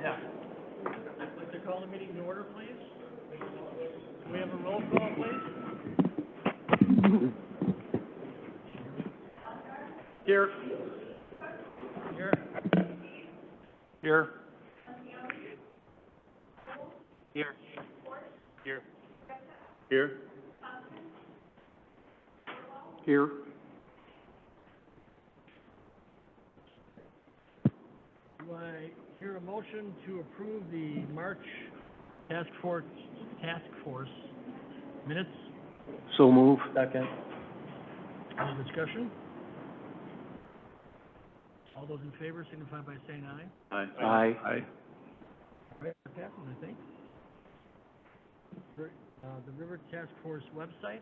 Yeah. I'd like to call the meeting to order, please. Can we have a roll call, please? Here. Here. Here. Here. Here. Here. Here. Do I hear a motion to approve the March task force minutes? So move. Second. Any discussion? All those in favor signify by saying aye. Aye. Aye. Aye. Right, that passes, I think. The River Task Force website,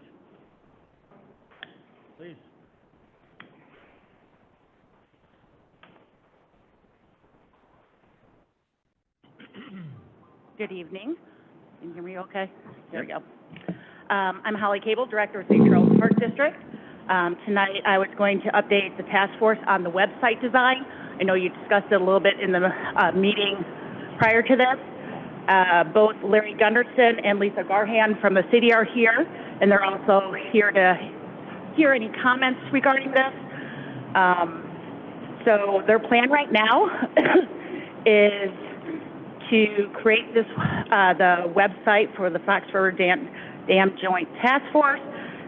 please. Good evening. Can you hear me okay? There we go. I'm Holly Cable, Director of St.Charles Park District. Tonight I was going to update the task force on the website design. I know you discussed it a little bit in the meeting prior to this. Both Larry Gunderson and Lisa Garhan from the city are here, and they're also here to hear any comments regarding this. So their plan right now is to create this the website for the Fox River Dam Joint Task Force.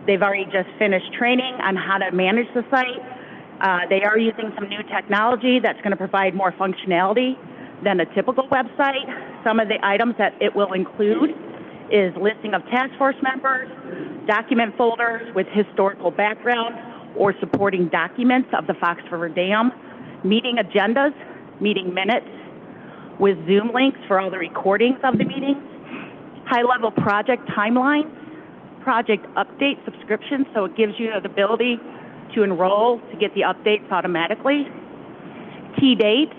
They've already just finished training on how to manage the site. They are using some new technology that's going to provide more functionality than a typical website. Some of the items that it will include is listing of task force members, document folders with historical background or supporting documents of the Fox River Dam, meeting agendas, meeting minutes, with Zoom links for all the recordings of the meetings, high-level project timelines, project update subscriptions, so it gives you the ability to enroll to get the updates automatically, key dates,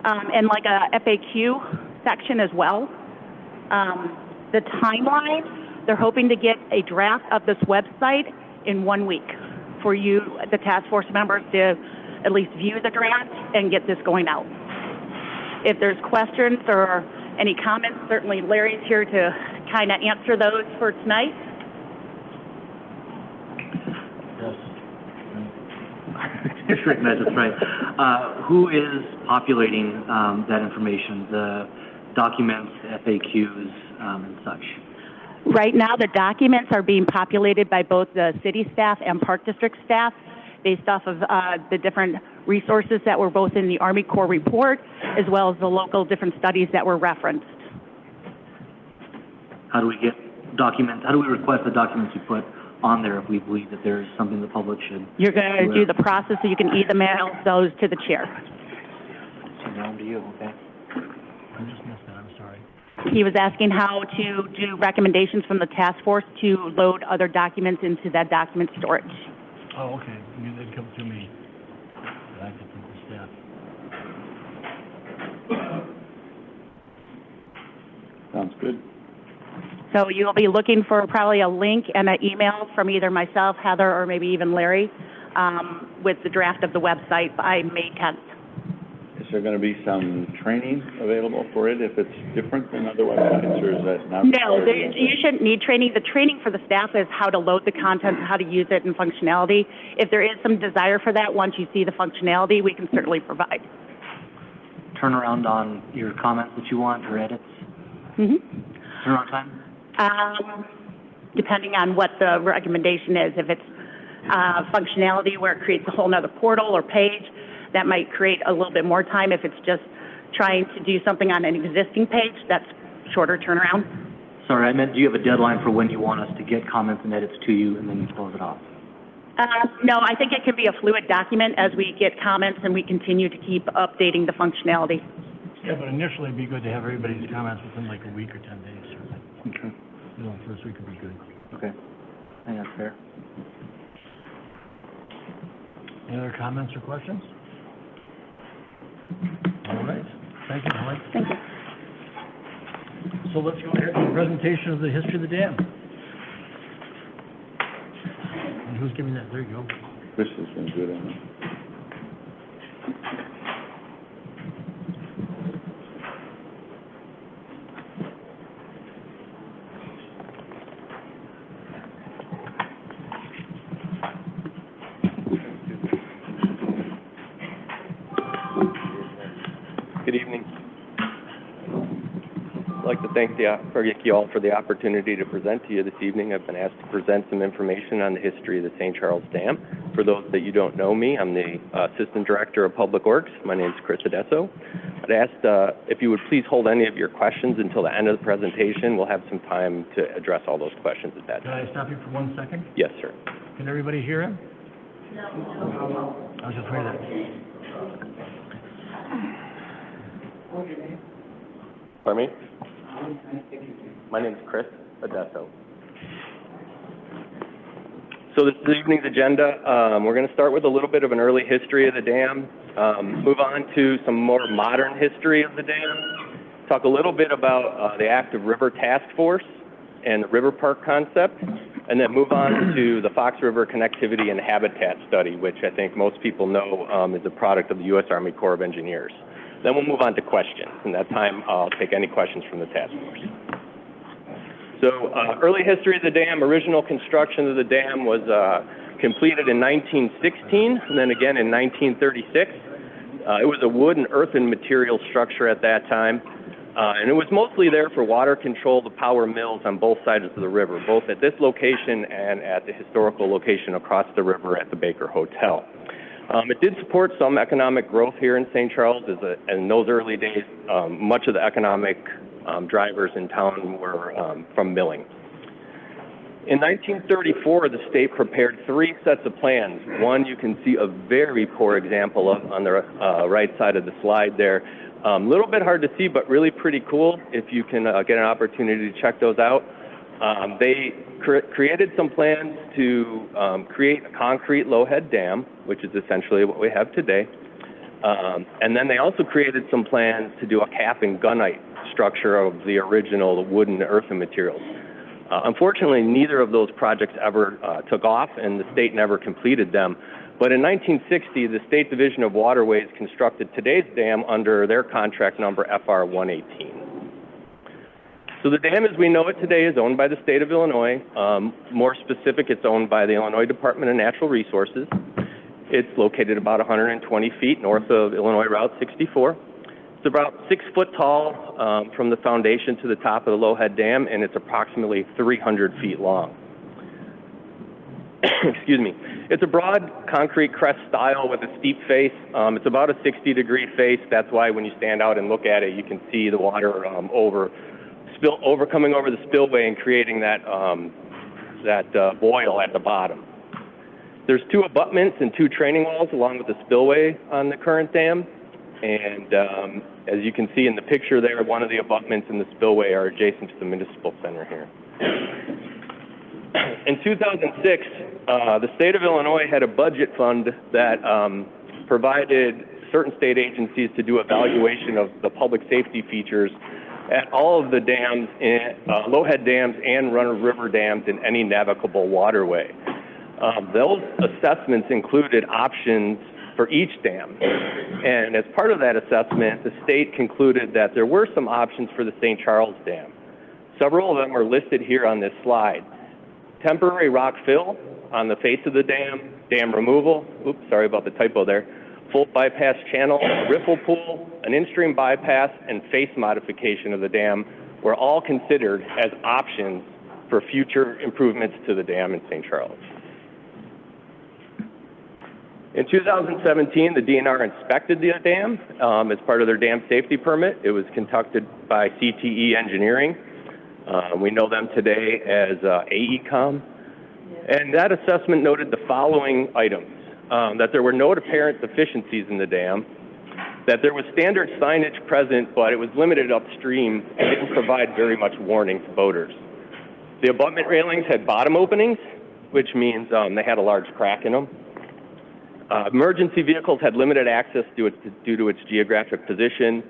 and like a FAQ section as well. The timeline, they're hoping to get a draft of this website in 1 week for you, the task force members, to at least view the draft and get this going out. If there's questions or any comments, certainly Larry's here to kind of answer those for tonight. Just recognize that's right. Who is populating that information, the documents, FAQs, and such? Right now, the documents are being populated by both the city staff and Park District staff based off of the different resources that were both in the Army Corps report, as well as the local different studies that were referenced. How do we get documents? How do we request the documents you put on there if we believe that there's something the public should? You're going to do the process so you can email those to the chair. Down to you, okay? I just missed that, I'm sorry. He was asking how to do recommendations from the task force to load other documents into that document storage. Oh, okay. They'd come to me. I could think the staff. Sounds good. So you'll be looking for probably a link and an email from either myself, Heather, or maybe even Larry with the draft of the website by May 10th. Is there going to be some training available for it if it's different than other websites, or is that not? No, you shouldn't need training. The training for the staff is how to load the content, how to use it, and functionality. If there is some desire for that, once you see the functionality, we can certainly provide. Turnaround on your comments that you want or edits? Mm-hmm. Turnaround time? Depending on what the recommendation is. If it's functionality where it creates a whole nother portal or page, that might create a little bit more time. If it's just trying to do something on an existing page, that's shorter turnaround. Sorry, I meant, do you have a deadline for when you want us to get comments and edits to you and then you close it off? No, I think it can be a fluid document as we get comments and we continue to keep updating the functionality. Yeah, but initially it'd be good to have everybody's comments within like a week or 10 days. Okay. You know, first week would be good. Okay. I think that's fair. Any other comments or questions? All right. Thank you, Holly. Thank you. So let's go ahead to the presentation of the history of the dam. And who's giving that? There you go. Chris has been good on like to thank you all for the opportunity to present to you this evening. I've been asked to present some information on the history of the St. Charles Dam. For those that you don't know me, I'm the Assistant Director of Public Works. My name is Chris Adesso. I'd asked if you would please hold any of your questions until the end of the presentation. We'll have some time to address all those questions at that time. Can I stop you for 1 second? Yes, sir. Can everybody hear him? No. I was afraid of that. Pardon me? My name is Chris Adesso. So this evening's agenda, we're going to start with a little bit of an early history of the dam, move on to some more modern history of the dam, talk a little bit about the active river task force and the river park concept, and then move on to the Fox River Connectivity and Habitat Study, which I think most people know is a product of the U.S. Army Corps of Engineers. Then we'll move on to questions, and that time I'll take any questions from the task force. So early history of the dam, original construction of the dam was completed in 1916, and then again in 1936. It was a wood and earthen material structure at that time, and it was mostly there for water control to power mills on both sides of the river, both at this location and at the historical location across the river at the Baker Hotel. It did support some economic growth here in St. Charles. In those early days, much of the economic drivers in town were from milling. In 1934, the state prepared 3 sets of plans. One you can see a very poor example of on the right side of the slide there. A little bit hard to see, but really pretty cool if you can get an opportunity to check those out. They created some plans to create a concrete low-head dam, which is essentially what we have today. And then they also created some plans to do a cap and gunite structure of the original wood and earthen materials. Unfortunately, neither of those projects ever took off, and the state never completed them. But in 1960, the State Division of Waterways constructed today's dam under their contract number FR 118. So the dam as we know it today is owned by the state of Illinois. More specific, it's owned by the Illinois Department of Natural Resources. It's located about 120 feet north of Illinois Route 64. It's about 6 foot tall from the foundation to the top of the Lowhead Dam, and it's approximately 300 feet long. Excuse me. It's a broad concrete crest style with a steep face. It's about a 60-degree face. That's why when you stand out and look at it, you can see the water coming over the spillway and creating that boil at the bottom. There's 2 abutments and 2 training walls along with the spillway on the current dam. And as you can see in the picture there, one of the abutments and the spillway are adjacent to the municipal center here. In 2006, the state of Illinois had a budget fund that provided certain state agencies to do evaluation of the public safety features at all of the dams, low-head dams and run-of-river dams in any navigable waterway. Those assessments included options for each dam. And as part of that assessment, the state concluded that there were some options for the St. Charles Dam. Several of them are listed here on this slide. Temporary rock fill on the face of the dam, dam removal, oops, sorry about the typo there, full bypass channel, riffle pool, an in-stream bypass, and face modification of the dam were all considered as options for future improvements to the dam in St. Charles. In 2017, the DNR inspected the dam as part of their dam safety permit. It was conducted by CTE Engineering. We know them today as AECOM. And that assessment noted the following items: that there were no apparent deficiencies in the dam, that there was standard signage present, but it was limited upstream and didn't provide very much warning to boaters. The abutment railings had bottom openings, which means they had a large crack in them. Emergency vehicles had limited access due to its geographic position,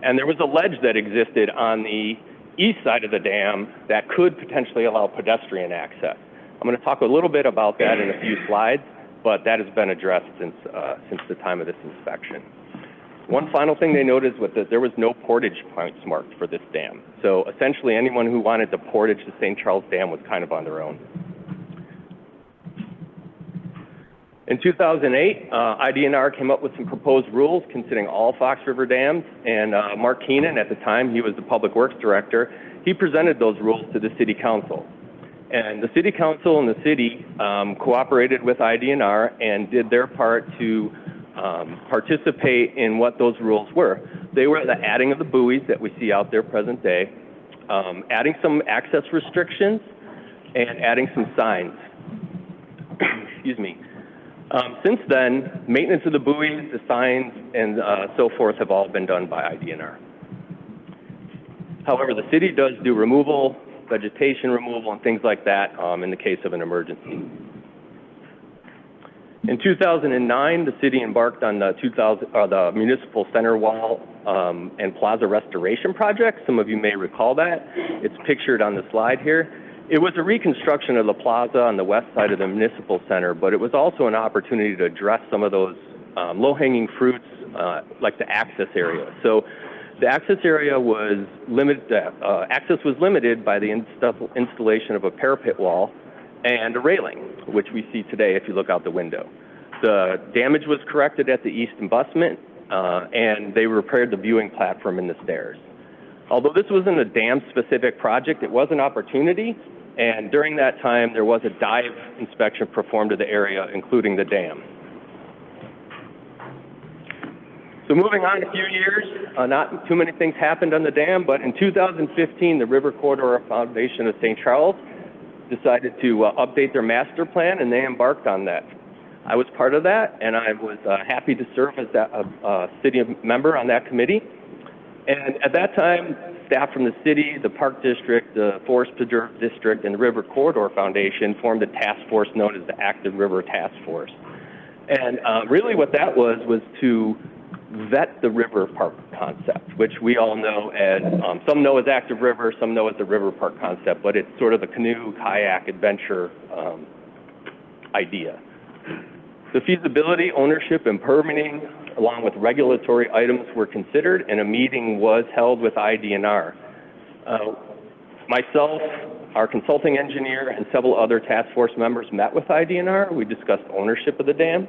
and there was a ledge that existed on the east side of the dam that could potentially allow pedestrian access. I'm going to talk a little bit about that in a few slides, but that has been addressed since the time of this inspection. One final thing they noticed was that there was no portage points marked for this dam. So essentially anyone who wanted to portage the St. Charles Dam was kind of on their own. In 2008, IDNR came up with some proposed rules considering all Fox River dams, and Mark Keenan, at the time, he was the Public Works Director, he presented those rules to the City Council. And the City Council and the city cooperated with IDNR and did their part to participate in what those rules were. They were the adding of the buoys that we see out there present day, adding some access restrictions, and adding some signs. Excuse me. Since then, maintenance of the buoys, the signs, and so forth have all been done by IDNR. However, the city does do removal, vegetation removal, and things like that in the case of an emergency. In 2009, the city embarked on the Municipal Center Wall and Plaza Restoration Project. Some of you may recall that. It's pictured on the slide here. It was a reconstruction of the plaza on the west side of the Municipal Center, but it was also an opportunity to address some of those low-hanging fruits, like the access area. So the access area was limited, access was limited by the installation of a parapet wall and a railing, which we see today if you look out the window. The damage was corrected at the east embankment, and they repaired the viewing platform and the stairs. Although this wasn't a dam-specific project, it was an opportunity, and during that time, there was a dive inspection performed of the area, including the dam. So moving on a few years, not too many things happened on the dam, but in 2015, the River Corridor Foundation of St. Charles decided to update their master plan, and they embarked on that. I was part of that, and I was happy to serve as a city member on that committee. And at that time, staff from the city, the Park District, the Forest Preserve District, and the River Corridor Foundation formed a task force known as the Active River Task Force. And really what that was to vet the river park concept, which we all know as, some know as Active River, some know as the river park concept, but it's sort of the canoe, kayak, adventure idea. The feasibility, ownership, and permitting, along with regulatory items, were considered, and a meeting was held with IDNR. Myself, our consulting engineer, and several other task force members met with IDNR. We discussed ownership of the dam.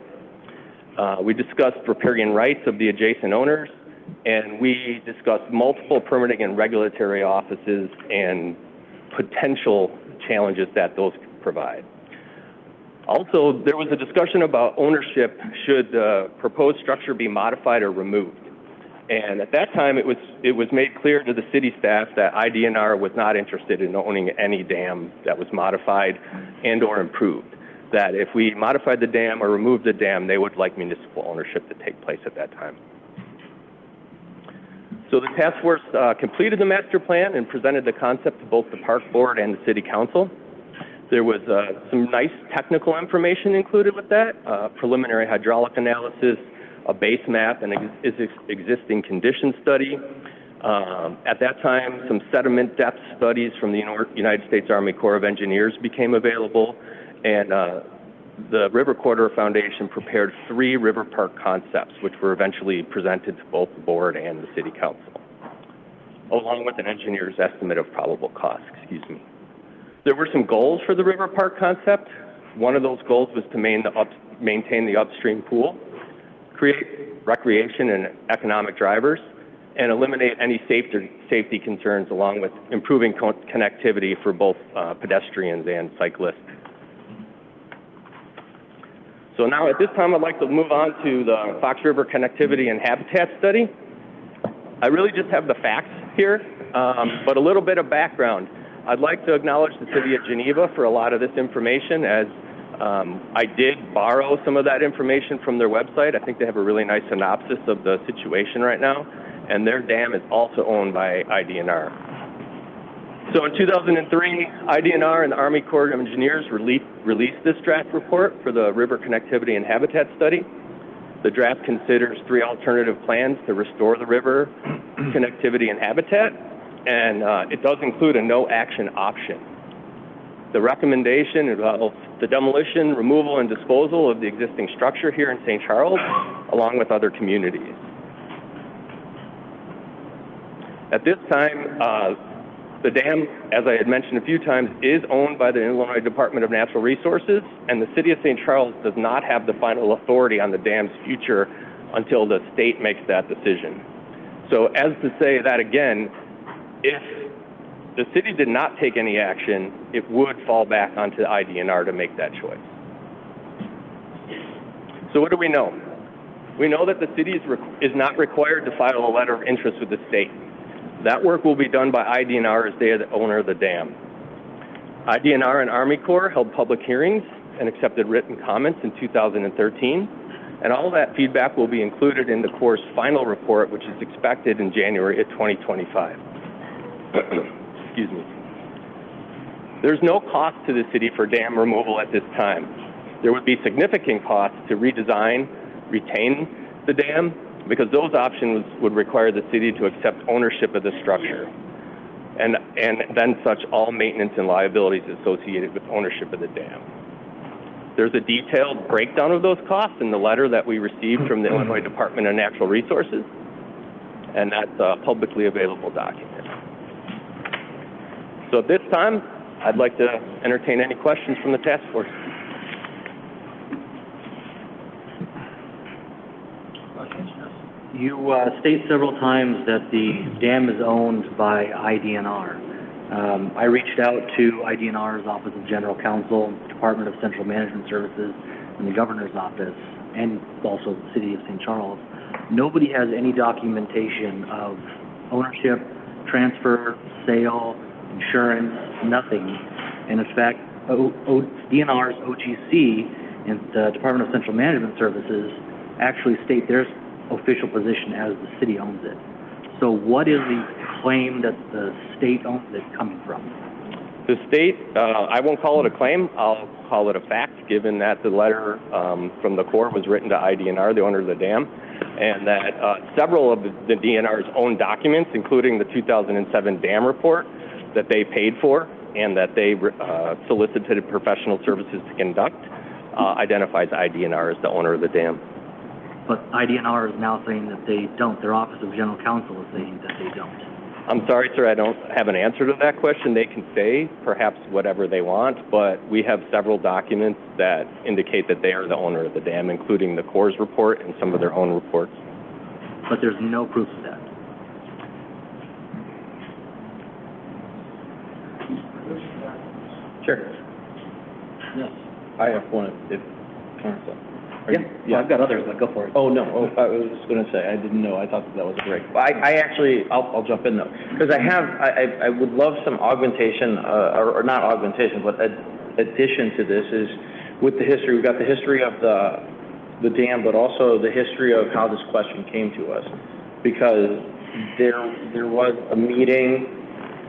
We discussed riparian rights of the adjacent owners, and we discussed multiple permitting and regulatory offices and potential challenges that those provide. Also, there was a discussion about ownership should the proposed structure be modified or removed. And at that time, it was made clear to the city staff that IDNR was not interested in owning any dam that was modified and or improved. That if we modified the dam or removed the dam, they would like municipal ownership to take place at that time. So the task force completed the master plan and presented the concept to both the park board and the city council. There was some nice technical information included with that, preliminary hydraulic analysis, a base map, and existing condition study. At that time, some sediment depth studies from the United States Army Corps of Engineers became available, and the River Corridor Foundation prepared 3 river park concepts, which were eventually presented to both the board and the city council, along with an engineer's estimate of probable cost, excuse me. There were some goals for the river park concept. One of those goals was to maintain the upstream pool, create recreation and economic drivers, and eliminate any safety concerns, along with improving connectivity for both pedestrians and cyclists. So now at this time, I'd like to move on to the Fox River Connectivity and Habitat Study. I really just have the facts here, but a little bit of background. I'd like to acknowledge the City of Geneva for a lot of this information, as I did borrow some of that information from their website. I think they have a really nice synopsis of the situation right now, and their dam is also owned by IDNR. So in 2003, IDNR and the Army Corps of Engineers released this draft report for the River Connectivity and Habitat Study. The draft considers 3 alternative plans to restore the river connectivity and habitat, and it does include a no-action option. The recommendation involves the demolition, removal, and disposal of the existing structure here in St. Charles, along with other communities. At this time, The dam, as I had mentioned a few times, is owned by the Illinois Department of Natural Resources, and the city of St. Charles does not have the final authority on the dam's future until the state makes that decision. So as to say that again, if the city did not take any action, it would fall back onto the IDNR to make that choice. So what do we know? We know that the city is not required to file a letter of interest with the state. That work will be done by IDNR as they are the owner of the dam. IDNR and Army Corps held public hearings and accepted written comments in 2013, and all of that feedback will be included in the Corps' final report, which is expected in January of 2025. Excuse me. There's no cost to the city for dam removal at this time. There would be significant costs to redesign, retain the dam, because those options would require the city to accept ownership of the structure, and then such all maintenance and liabilities associated with ownership of the dam. There's a detailed breakdown of those costs in the letter that we received from the Illinois Department of Natural Resources, and that's a publicly available document. So at this time, I'd like to entertain any questions from the task force. You state several times that the dam is owned by IDNR. I reached out to IDNR's Office of General Counsel, Department of Central Management Services, and the Governor's Office, and also the City of St. Charles. Nobody has any documentation of ownership, transfer, sale, insurance, nothing. And in fact, DNR's OGC and the Department of Central Management Services actually state their official position as the city owns it. So what is the claim that the state owns it coming from? The state, I won't call it a claim, I'll call it a fact, given that the letter from the Corps was written to IDNR, the owner of the dam, and that several of the DNR's own documents, including the 2007 dam report that they paid for and that they solicited professional services to conduct, identifies IDNR as the owner of the dam. But IDNR is now saying that they don't. Their Office of General Counsel is saying that they don't. I'm sorry, sir, I don't have an answer to that question. They can say perhaps whatever they want, but we have several documents that indicate that they are the owner of the dam, including the Corps' report and some of their own reports. But there's no proof of that. Sure. Yes. I have one if council. Yeah, well, I've got others, but go for it. Oh, no, I was just gonna say, I didn't know, I thought that was a break. I actually, I'll jump in though, because I would love some augmentation, or not augmentation, but addition to this is with the history, we've got the history of the dam, but also the history of how this question came to us. Because there was a meeting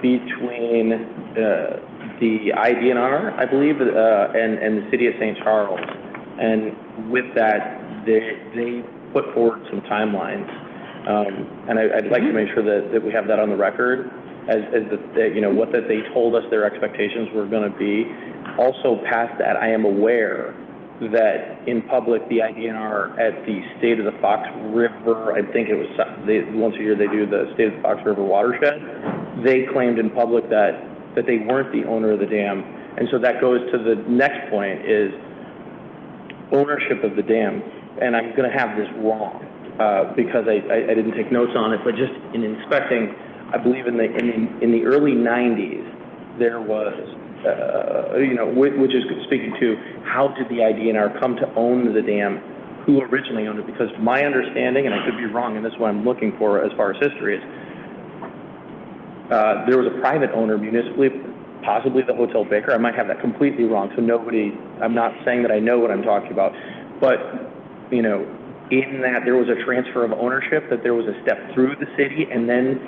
between the IDNR, I believe, and the city of St. Charles. And with that, they put forward some timelines. And I'd like to make sure that we have that on the record as you know, what that they told us their expectations were going to be. Also past that, I am aware that in public, the IDNR at the State of the Fox River, I think it was, once a year they do the State of the Fox River watershed, they claimed in public that they weren't the owner of the dam. And so that goes to the next point is ownership of the dam. And I'm going to have this wrong because I didn't take notes on it, but just in inspecting, I believe in the early 90s, there was, you know, which is speaking to how did the IDNR come to own the dam, who originally owned it, because my understanding, and I could be wrong, and this is what I'm looking for as far as history is, there was a private owner municipally, possibly the Hotel Baker. I might have that completely wrong, so nobody, I'm not saying that I know what I'm talking about, but, you know, in that there was a transfer of ownership, that there was a step through the city, and then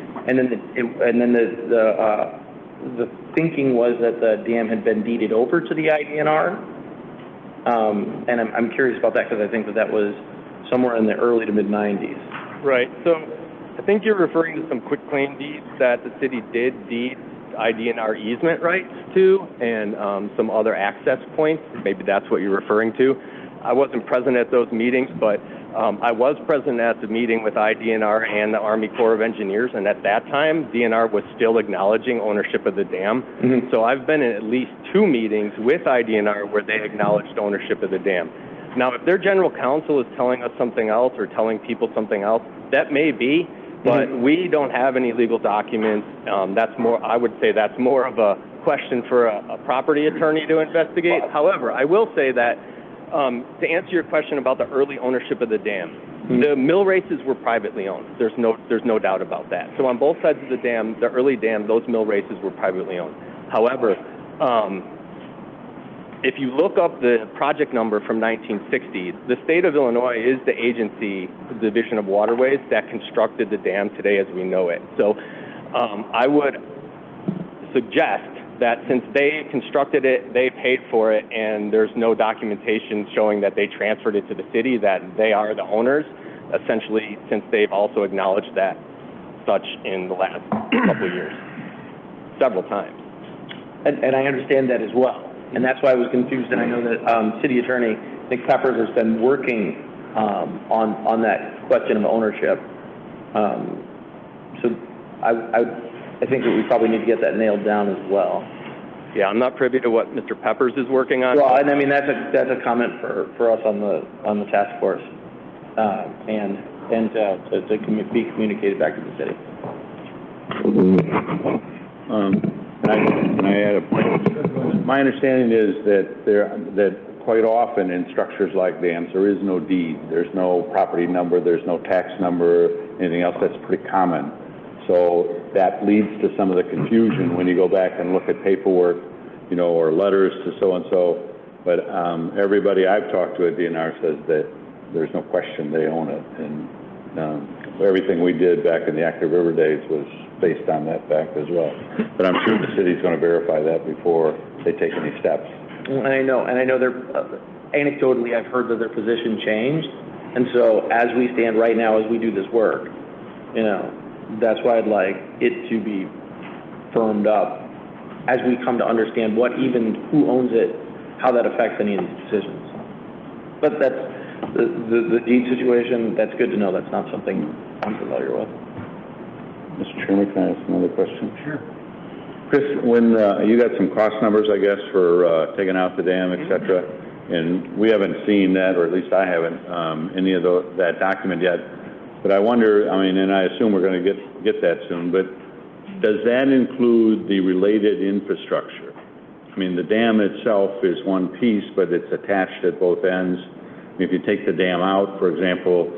the thinking was that the dam had been deeded over to the IDNR, and I'm curious about that because I think that was somewhere in the early to mid-90s. Right. So I think you're referring to some quitclaim deeds that the city did deed IDNR easement rights to, and some other access points. Maybe that's what you're referring to. I wasn't present at those meetings, but I was present at the meeting with IDNR and the Army Corps of Engineers, and at that time, DNR was still acknowledging ownership of the dam. So I've been in at least 2 meetings with IDNR where they acknowledged ownership of the dam. Now, if their general counsel is telling us something else or telling people something else, that may be, but we don't have any legal documents. That's more, I would say that's more of a question for a property attorney to investigate. However, I will say that to answer your question about the early ownership of the dam, the mill races were privately owned. There's no doubt about that. So on both sides of the dam, the early dam, those mill races were privately owned. However, if you look up the project number from 1960, the state of Illinois is the agency, the Division of Waterways, that constructed the dam today as we know it. So I would suggest that since they constructed it, they paid for it, and there's no documentation showing that they transferred it to the city, that they are the owners, essentially, since they've also acknowledged that such in the last couple of years, several times. And I understand that as well. And that's why I was confused, and I know that City Attorney Nick Peppers has been working on that question of ownership. So I think that we probably need to get that nailed down as well. Yeah, I'm not privy to what Mr. Peppers is working on. Well, and I mean, that's a comment for us on the task force, and to be communicated back to the city. Can I add a point? My understanding is that quite often in structures like dams, there is no deed. There's no property number, there's no tax number, anything else. That's pretty common. So that leads to some of the confusion when you go back and look at paperwork, you know, or letters to so-and-so. But everybody I've talked to at DNR says that there's no question they own it. And everything we did back in the Active River days was based on that fact as well. But I'm sure the city's going to verify that before they take any steps. And I know they're, anecdotally, I've heard that their position changed. And so as we stand right now, as we do this work, you know, that's why I'd like it to be firmed up as we come to understand who owns it, how that affects any of these decisions. But that's the deed situation, that's good to know. That's not something I'm familiar with. Mr. Chairman, can I ask another question? Sure. Chris, when you got some cost numbers, I guess, for taking out the dam, et cetera, and we haven't seen that, or at least I haven't, any of that document yet. But I wonder, I mean, and I assume we're going to get that soon, but does that include the related infrastructure? I mean, the dam itself is one piece, but it's attached at both ends. If you take the dam out, for example,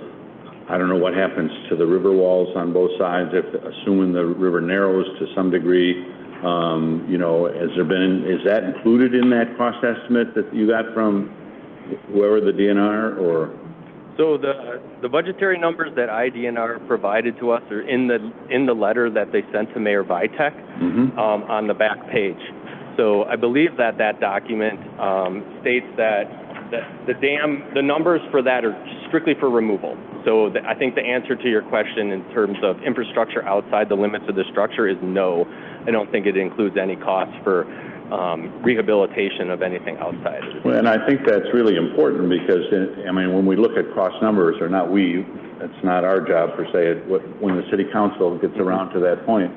I don't know what happens to the river walls on both sides, assuming the river narrows to some degree, you know, is that included in that cost estimate that you got from whoever the DNR, or? So the budgetary numbers that IDNR provided to us are in the letter that they sent to Mayor Vitek on the back page. So I believe that document states that the dam, the numbers for that are strictly for removal. So I think the answer to your question in terms of infrastructure outside the limits of the structure is no. I don't think it includes any costs for rehabilitation of anything outside of it. Well, and I think that's really important because, I mean, when we look at cost numbers, or not we, it's not our job per se, when the city council gets around to that point,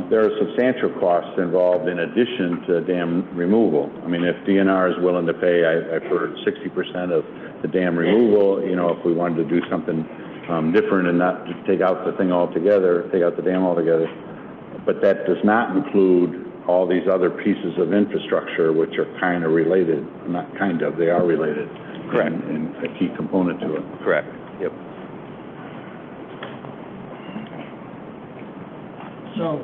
there are substantial costs involved in addition to dam removal. I mean, if DNR is willing to pay, I've heard 60% of the dam removal, you know, if we wanted to do something different and not just take out the thing altogether, take out the dam altogether. But that does not include all these other pieces of infrastructure which are kind of related, not kind of, they are related. Correct. And a key component to it. Correct, yep. So,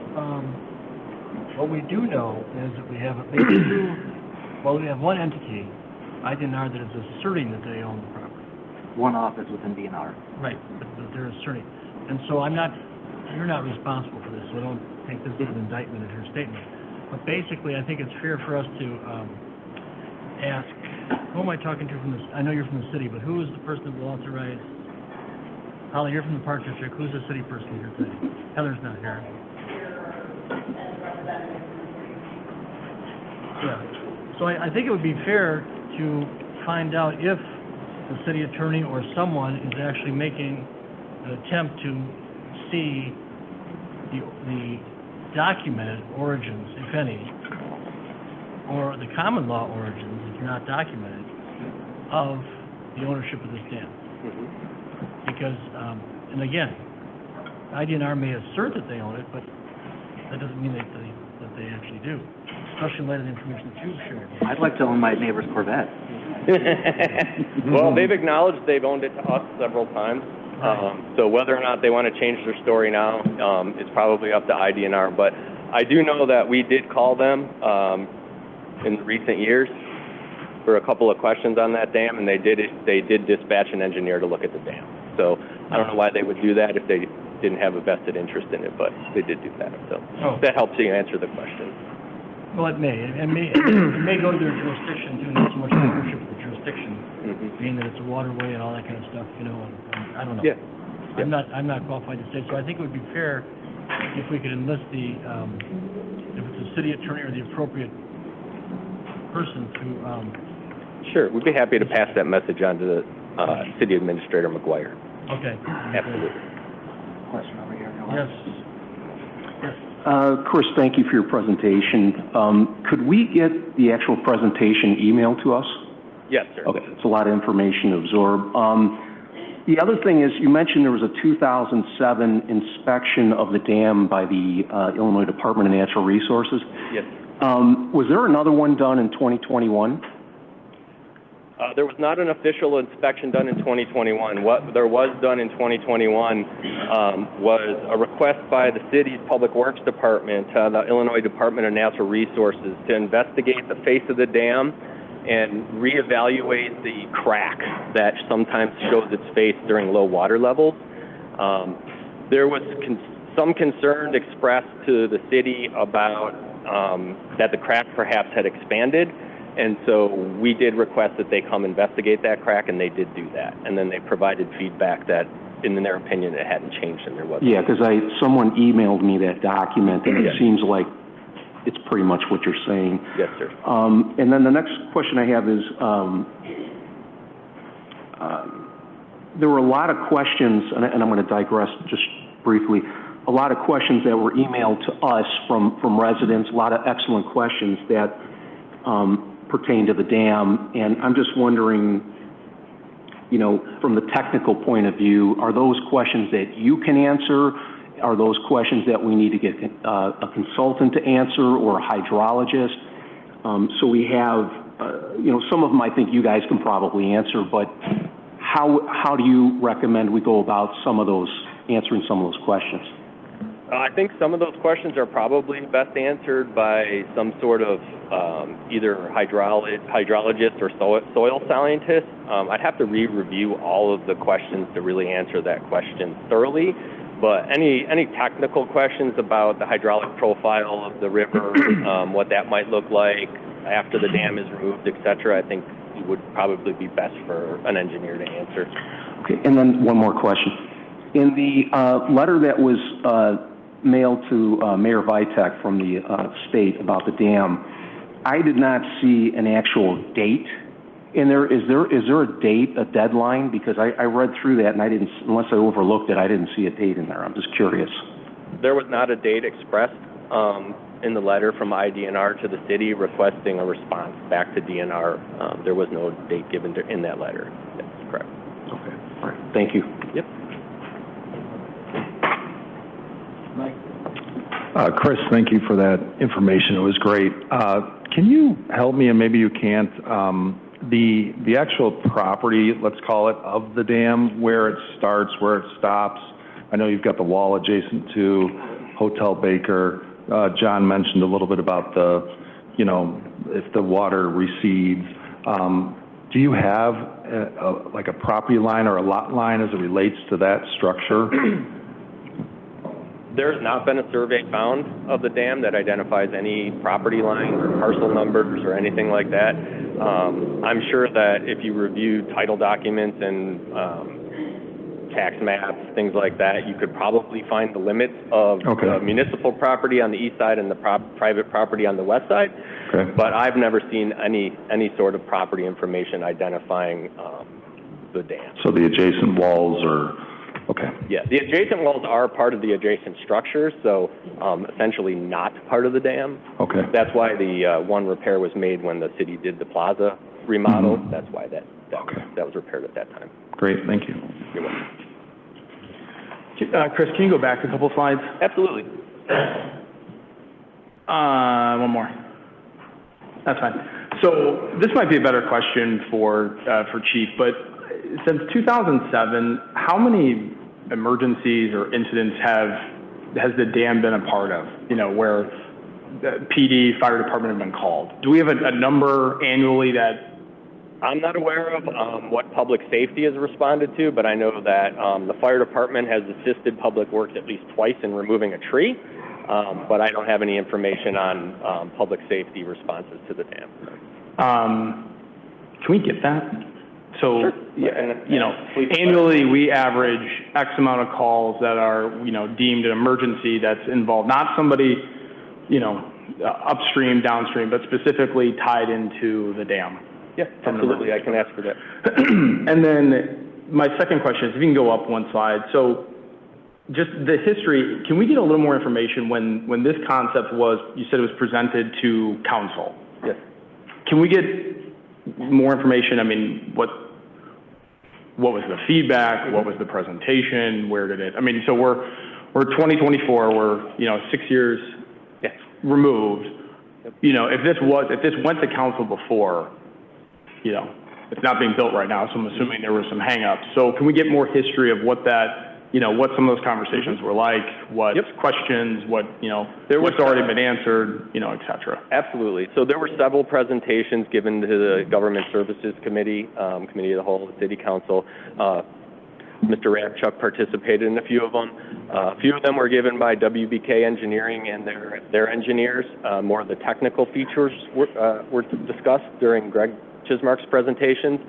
what we do know is that we have we have one entity, IDNR, that is asserting that they own the property. One office within DNR. Right, but they're asserting. And so you're not responsible for this, so don't take this as an indictment of your statement. But basically, I think it's fair for us to ask, who am I talking to from this? I know you're from the city, but who is the person that will authorize? Holly, you're from the Park District. Who's the city person here today? Heather's not here. Yeah. So I think it would be fair to find out if the city attorney or someone is actually making an attempt to see the documented origins, if any, or the common law origins, if not documented, of the ownership of this dam. Because, and again, IDNR may assert that they own it, but that doesn't mean that they actually do, especially in light of the information that you've shared. I'd like to own my neighbor's Corvette. Well, they've acknowledged they've owned it to us several times. So whether or not they want to change their story now, it's probably up to IDNR. But I do know that we did call them in recent years for a couple of questions on that dam, and they did dispatch an engineer to look at the dam. So I don't know why they would do that if they didn't have a vested interest in it, but they did do that. So that helps you answer the question. Well, it may. It may go to their jurisdiction, too, not so much ownership of the jurisdiction, being that it's a waterway and all that kind of stuff, you know, and I don't know. Yeah. I'm not qualified to say, so I think it would be fair if we could enlist if it's a city attorney or the appropriate person to, Sure, we'd be happy to pass that message on to the City Administrator McGuire. okay. Absolutely. Question over here. Yes. Chris, thank you for your presentation. Could we get the actual presentation emailed to us? Yes, sir. Okay, it's a lot of information to absorb. The other thing is, you mentioned there was a 2007 inspection of the dam by the Illinois Department of Natural Resources. Yes. Was there another one done in 2021? There was not an official inspection done in 2021. What there was done in 2021 was a request by the city's Public Works Department, the Illinois Department of Natural Resources, to investigate the face of the dam and reevaluate the crack that sometimes shows its face during low water levels. There was some concern expressed to the city about that the crack perhaps had expanded. And so we did request that they come investigate that crack, and they did do that. And then they provided feedback that, in their opinion, it hadn't changed and there wasn't. Yeah, because someone emailed me that document, and it seems like it's pretty much what you're saying. Yes, sir. And then the next question I have is, there were a lot of questions, and I'm going to digress just briefly, a lot of questions that were emailed to us from residents, a lot of excellent questions that pertain to the dam, and I'm just wondering, you know, from the technical point of view, are those questions that you can answer? Are those questions that we need to get a consultant to answer or a hydrologist? So we have, you know, some of them I think you guys can probably answer, but how do you recommend we go about answering some of those questions? I think some of those questions are probably best answered by some sort of either hydrologist or soil scientist. I'd have to re-review all of the questions to really answer that question thoroughly. But any technical questions about the hydraulic profile of the river, what that might look like after the dam is removed, et cetera, I think it would probably be best for an engineer to answer. Okay, and then one more question. In the letter that was mailed to Mayor Vitek from the state about the dam, I did not see an actual date in there. Is there a date, a deadline? Because I read through that and I didn't, unless I overlooked it, I didn't see a date in there. I'm just curious. There was not a date expressed in the letter from IDNR to the city requesting a response back to DNR. There was no date given in that letter. That's correct. Okay, all right, thank you. Yep. Chris, thank you for that information. It was great. Can you help me, and maybe you can't, the actual property, let's call it, of the dam, where it starts, where it stops? I know you've got the wall adjacent to Hotel Baker. John mentioned a little bit about the, you know, if the water recedes. Do you have like a property line or a lot line as it relates to that structure? There's not been a survey found of the dam that identifies any property lines or parcel numbers or anything like that. I'm sure that if you review title documents and tax maps, things like that, you could probably find the limits of the municipal property on the east side and the private property on the west side. Okay. But I've never seen any sort of property information identifying the dam. So the adjacent walls are, okay. Yeah, the adjacent walls are part of the adjacent structure, so essentially not part of the dam. Okay. That's why the one repair was made when the city did the plaza remodel. Mhm. That's why that was repaired at that time. Great, thank you. You're welcome. Chris, can you go back a couple slides? Absolutely. One more. That's fine. So this might be a better question for Chief, but since 2007, how many emergencies or incidents has the dam been a part of? You know, where the PD, fire department have been called? Do we have a number annually that? I'm not aware of what public safety has responded to, but I know that the fire department has assisted Public Works at least twice in removing a tree, but I don't have any information on public safety responses to the dam. Can we get that? So, Sure. you know, annually we average X amount of calls that are, you know, deemed an emergency that's involved, not somebody, you know, upstream, downstream, but specifically tied into the dam. Yeah, absolutely. I can ask for that. And then my second question is, if you can go up one slide. So just the history, can we get a little more information when this concept was, you said it was presented to council? Yes. Can we get more information? I mean, what was the feedback? What was the presentation? Where did it, I mean, so we're 2024, we're, you know, 6 years removed. Yep. You know, if this went to council before, you know, it's not being built right now, so I'm assuming there were some hang-ups. So can we get more history of what that, you know, what some of those conversations were like, what questions, what, you know, what's already been answered, you know, et cetera? Absolutely. So there were several presentations given to the Government Services Committee, Committee of the Whole, the City Council. Mr. Rabchuk participated in a few of them. A few of them were given by WBK Engineering and their engineers. More of the technical features were discussed during Greg Chismark's presentations.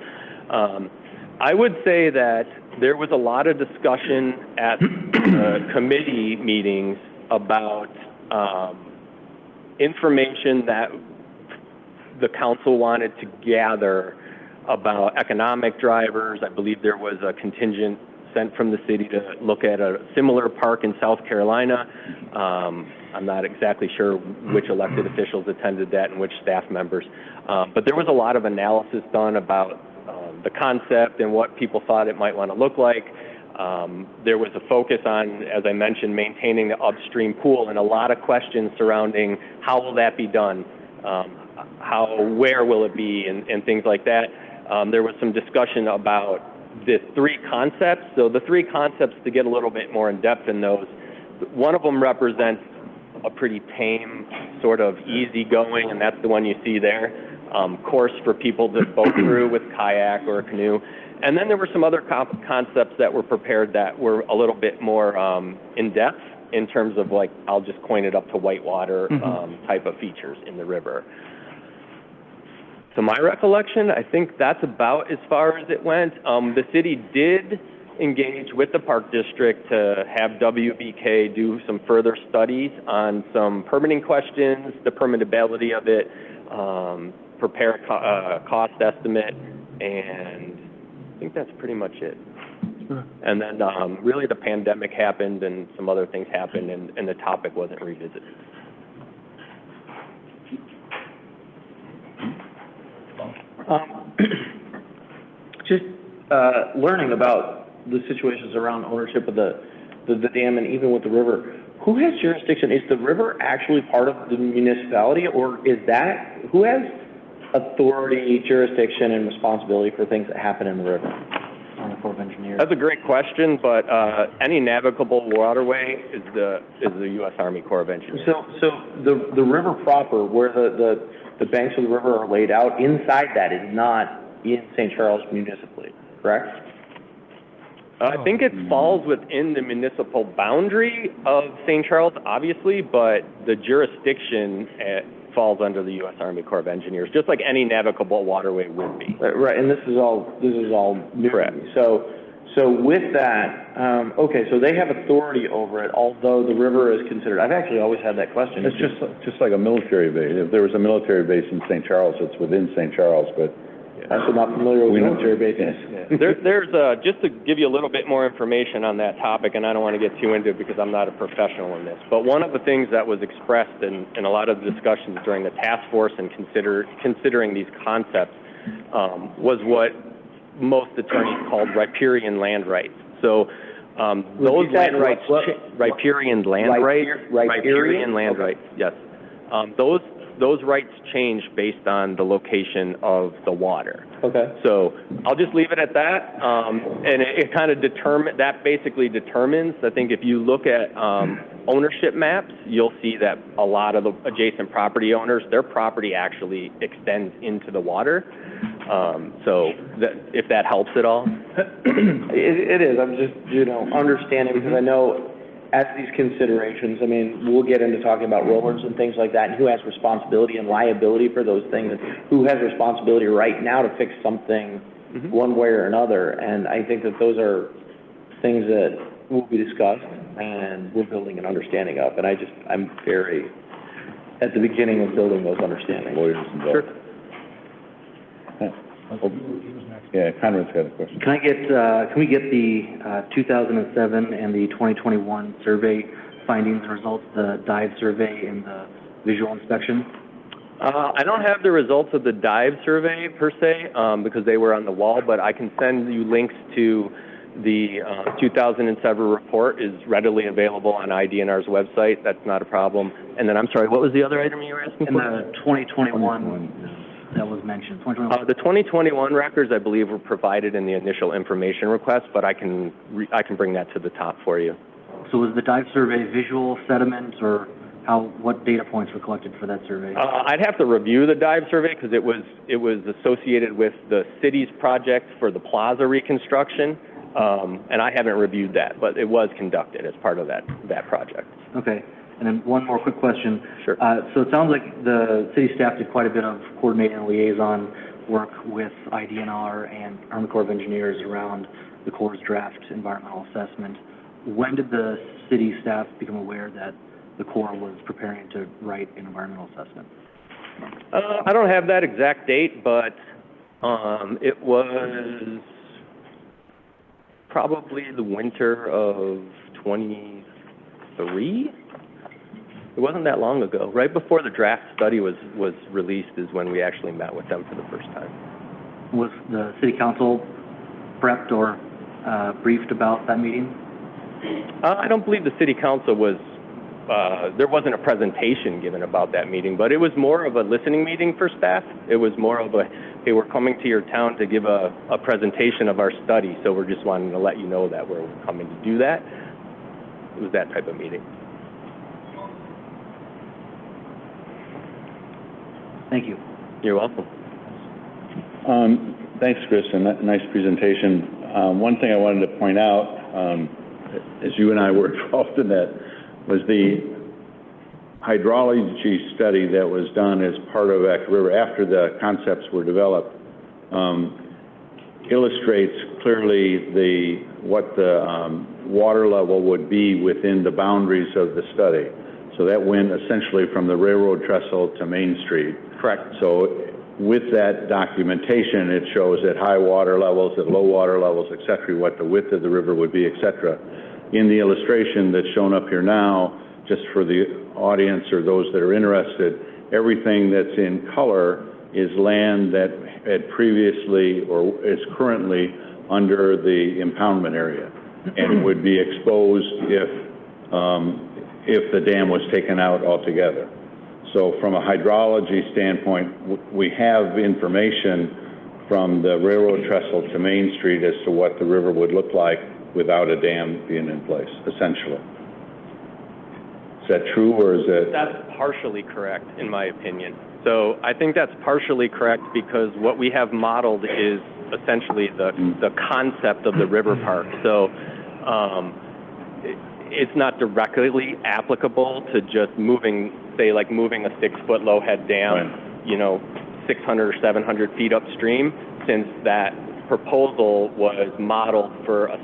I would say that there was a lot of discussion at committee meetings about information that the council wanted to gather about economic drivers. I believe there was a contingent sent from the city to look at a similar park in South Carolina. I'm not exactly sure which elected officials attended that and which staff members. But there was a lot of analysis done about the concept and what people thought it might want to look like. There was a focus on, as I mentioned, maintaining the upstream pool and a lot of questions surrounding how will that be done, where will it be, and things like that. There was some discussion about the three concepts. So the three concepts, to get a little bit more in depth in those, one of them represents a pretty tame, sort of easygoing, and that's the one you see there, course for people to boat through with kayak or a canoe. And then there were some other concepts that were prepared that were a little bit more in depth in terms of, like, I'll just coin it up to whitewater type of features in the river. To my recollection, I think that's about as far as it went. The city did engage with the Park District to have WBK do some further studies on some permitting questions, the permittability of it, prepare a cost estimate, and I think that's pretty much it. Sure. And then really the pandemic happened and some other things happened, and the topic wasn't revisited. Just learning about the situations around ownership of the dam and even with the river, who has jurisdiction? Is the river actually part of the municipality, or is that, who has authority, jurisdiction, and responsibility for things that happen in the river? On the Corps of Engineers. That's a great question, but any navigable waterway is the U.S. Army Corps of Engineers. So the river proper, where the banks of the river are laid out, inside that is not in St. Charles municipally, correct? I think it falls within the municipal boundary of St. Charles, obviously, but the jurisdiction falls under the U.S. Army Corps of Engineers, just like any navigable waterway would be. Right, and this is all new. Correct. So with that, okay, so they have authority over it, although the river is considered. I've actually always had that question. It's just like a military base. If there was a military base in St. Charles, it's within St. Charles, but I'm not familiar with military bases. There's just to give you a little bit more information on that topic, and I don't want to get too into it because I'm not a professional in this, but one of the things that was expressed in a lot of the discussions during the task force and considering these concepts was what most attorneys called riparian land rights. So those land rights, riparian land rights, riparian land rights, yes. Those rights change based on the location of the water. Okay. So I'll just leave it at that. And it kind of that basically determines, I think if you look at ownership maps, you'll see that a lot of the adjacent property owners, their property actually extends into the water. So if that helps at all. It is. I'm just, understanding because I know as these considerations, I mean, we'll get into talking about rollers and things like that and who has responsibility and liability for those things and who has responsibility right now to fix something one way or another. And I think that those are things that will be discussed and we're building an understanding of. And I'm very at the beginning of building those understandings. Sure. Yeah, Conrad's got a question. Can we get the 2007 and the 2021 survey findings and results, the dive survey and the visual inspection? I don't have the results of the dive survey per se, because they were on the wall, but I can send you links to the 2007 report is readily available on IDNR's website. That's not a problem. And then, I'm sorry, what was the other item you were asking for? And the 2021 that was mentioned. 2021. The 2021 records, I believe, were provided in the initial information request, but I can bring that to the top for you. So was the dive survey visual, sediment, or what data points were collected for that survey? I'd have to review the dive survey because it was associated with the city's project for the plaza reconstruction, and I haven't reviewed that, but it was conducted as part of that project. Okay. And then one more quick question. Sure. So it sounds like the city staff did quite a bit of coordinating and liaison work with IDNR and Army Corps of Engineers around the Corps' draft environmental assessment. When did the city staff become aware that the Corps was preparing to write an environmental assessment? I don't have that exact date, but it was probably the winter of 23. It wasn't that long ago. Right before the draft study was released is when we actually met with them for the first time. Was the city council prepped or briefed about that meeting? I don't believe the city council was, there wasn't a presentation given about that meeting, but it was more of a listening meeting for staff. It was more of hey, we're coming to your town to give a presentation of our study, so we're just wanting to let you know that we're coming to do that. It was that type of meeting. Thank you. You're welcome. Thanks, Chris, and nice presentation. One thing I wanted to point out, as you and I were involved in that, was the hydrology study that was done as part of Active River after the concepts were developed, illustrates clearly what the water level would be within the boundaries of the study. So that went essentially from the railroad trestle to Main Street. Correct. So with that documentation, it shows at high water levels, at low water levels, et cetera, what the width of the river would be, et cetera. In the illustration that's shown up here now, just for the audience or those that are interested, everything that's in color is land that had previously or is currently under the impoundment area and would be exposed if the dam was taken out altogether. So from a hydrology standpoint, we have information from the railroad trestle to Main Street as to what the river would look like without a dam being in place, essentially. Is that true, or is it? That's partially correct, in my opinion. So I think that's partially correct because what we have modeled is essentially the concept of the river park. So it's not directly applicable to just moving, say, like moving a 6-foot low head dam, right, 600 or 700 feet upstream, since that proposal was modeled for a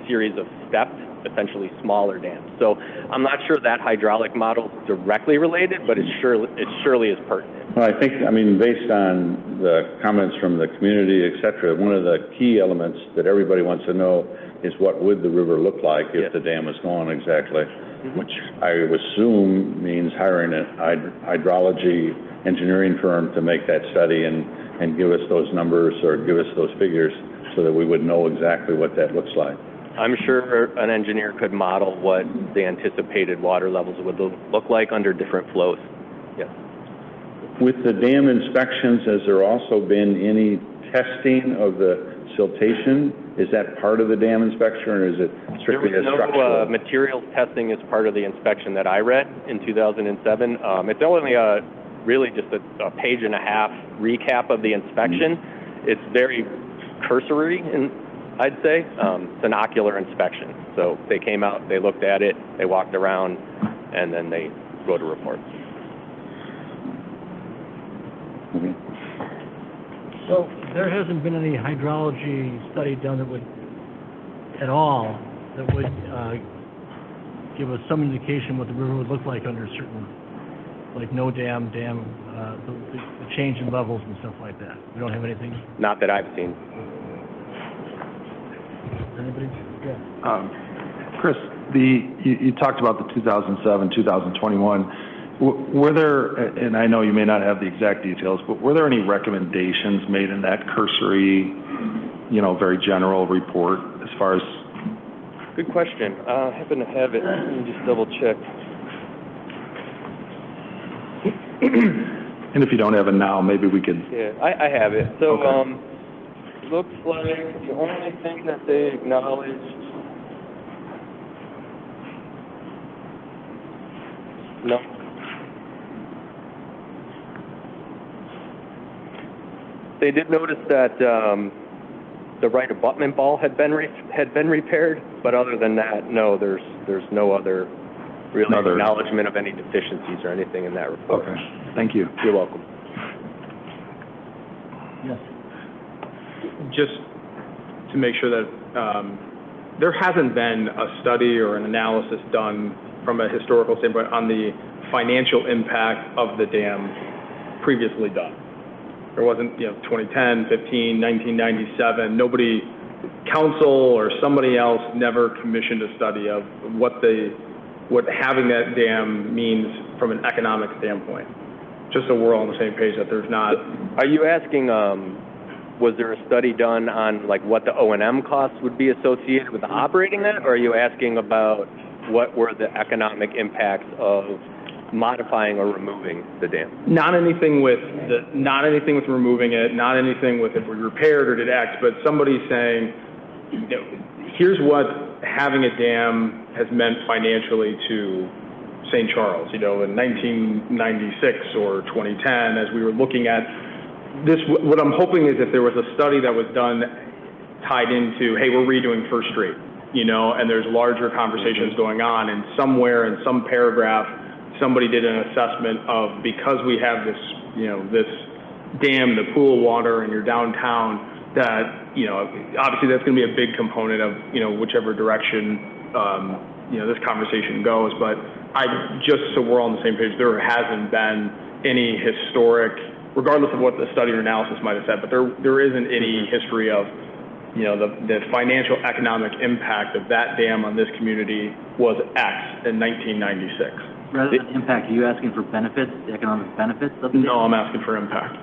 series of stepped, essentially smaller dams. So I'm not sure that hydraulic model is directly related, but it surely is pertinent. Well, I think, I mean, based on the comments from the community, et cetera, one of the key elements that everybody wants to know is what would the river look like if the dam was gone exactly, which I assume means hiring a hydrology engineering firm to make that study and give us those numbers or give us those figures so that we would know exactly what that looks like. I'm sure an engineer could model what the anticipated water levels would look like under different flows. Yes. With the dam inspections, has there also been any testing of the siltation? Is that part of the dam inspection, or is it strictly a structural? There was no materials testing as part of the inspection that I read in 2007. It's only really just a page and a half recap of the inspection. It's very cursory, I'd say. It's an ocular inspection. So they came out, they looked at it, they walked around, and then they wrote a report. So there hasn't been any hydrology study done that would, at all, that would give us some indication what the river would look like under certain, like no dam, the change in levels and stuff like that. We don't have anything? Not that I've seen. Anybody? Yeah. Chris, you talked about the 2007, 2021. Were there, and I know you may not have the exact details, but were there any recommendations made in that cursory, very general report as far as? Good question. I happen to have it. Let me just double check. And if you don't have it now, maybe we could. Yeah, I have it. So, Okay. Looks like the only thing that they acknowledged no. They did notice that the right abutment ball had been repaired, but other than that, no, there's no other acknowledgement of any deficiencies or anything in that report. Okay, thank you. You're welcome. Yes. Just to make sure that there hasn't been a study or an analysis done from a historical standpoint on the financial impact of the dam previously done. There wasn't, 2010, 15, 1997, nobody, council or somebody else never commissioned a study of what having that dam means from an economic standpoint. Just so we're all on the same page that there's not. Are you asking, was there a study done on like what the O&M costs would be associated with operating that, or are you asking about what were the economic impacts of modifying or removing the dam? Not anything with removing it, not anything with if we repaired or did X, but somebody saying, here's what having a dam has meant financially to St. Charles, in 1996 or 2010, as we were looking at this. What I'm hoping is if there was a study that was done tied into, hey, we're redoing First Street, and there's larger conversations going on, and somewhere in some paragraph, somebody did an assessment of, because we have this, this dam, the pool water in your downtown, that, obviously that's going to be a big component of, whichever direction, this conversation goes. But just so we're all on the same page, there hasn't been any historic, regardless of what the study or analysis might have said, but there isn't any history of, the financial economic impact of that dam on this community was X in 1996. Rather than impact, are you asking for benefits, the economic benefits of the dam? No, I'm asking for impact.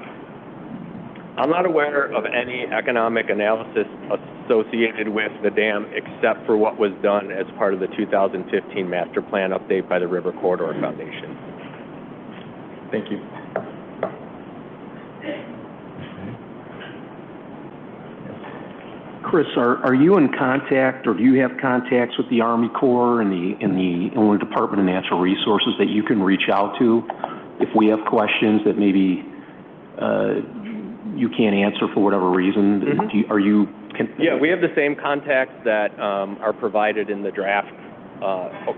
I'm not aware of any economic analysis associated with the dam except for what was done as part of the 2015 master plan update by the River Corridor Foundation. Thank you. Chris, are you in contact, or do you have contacts with the Army Corps and the Illinois Department of Natural Resources that you can reach out to if we have questions that maybe you can't answer for whatever reason? Yeah, we have the same contacts that are provided in the draft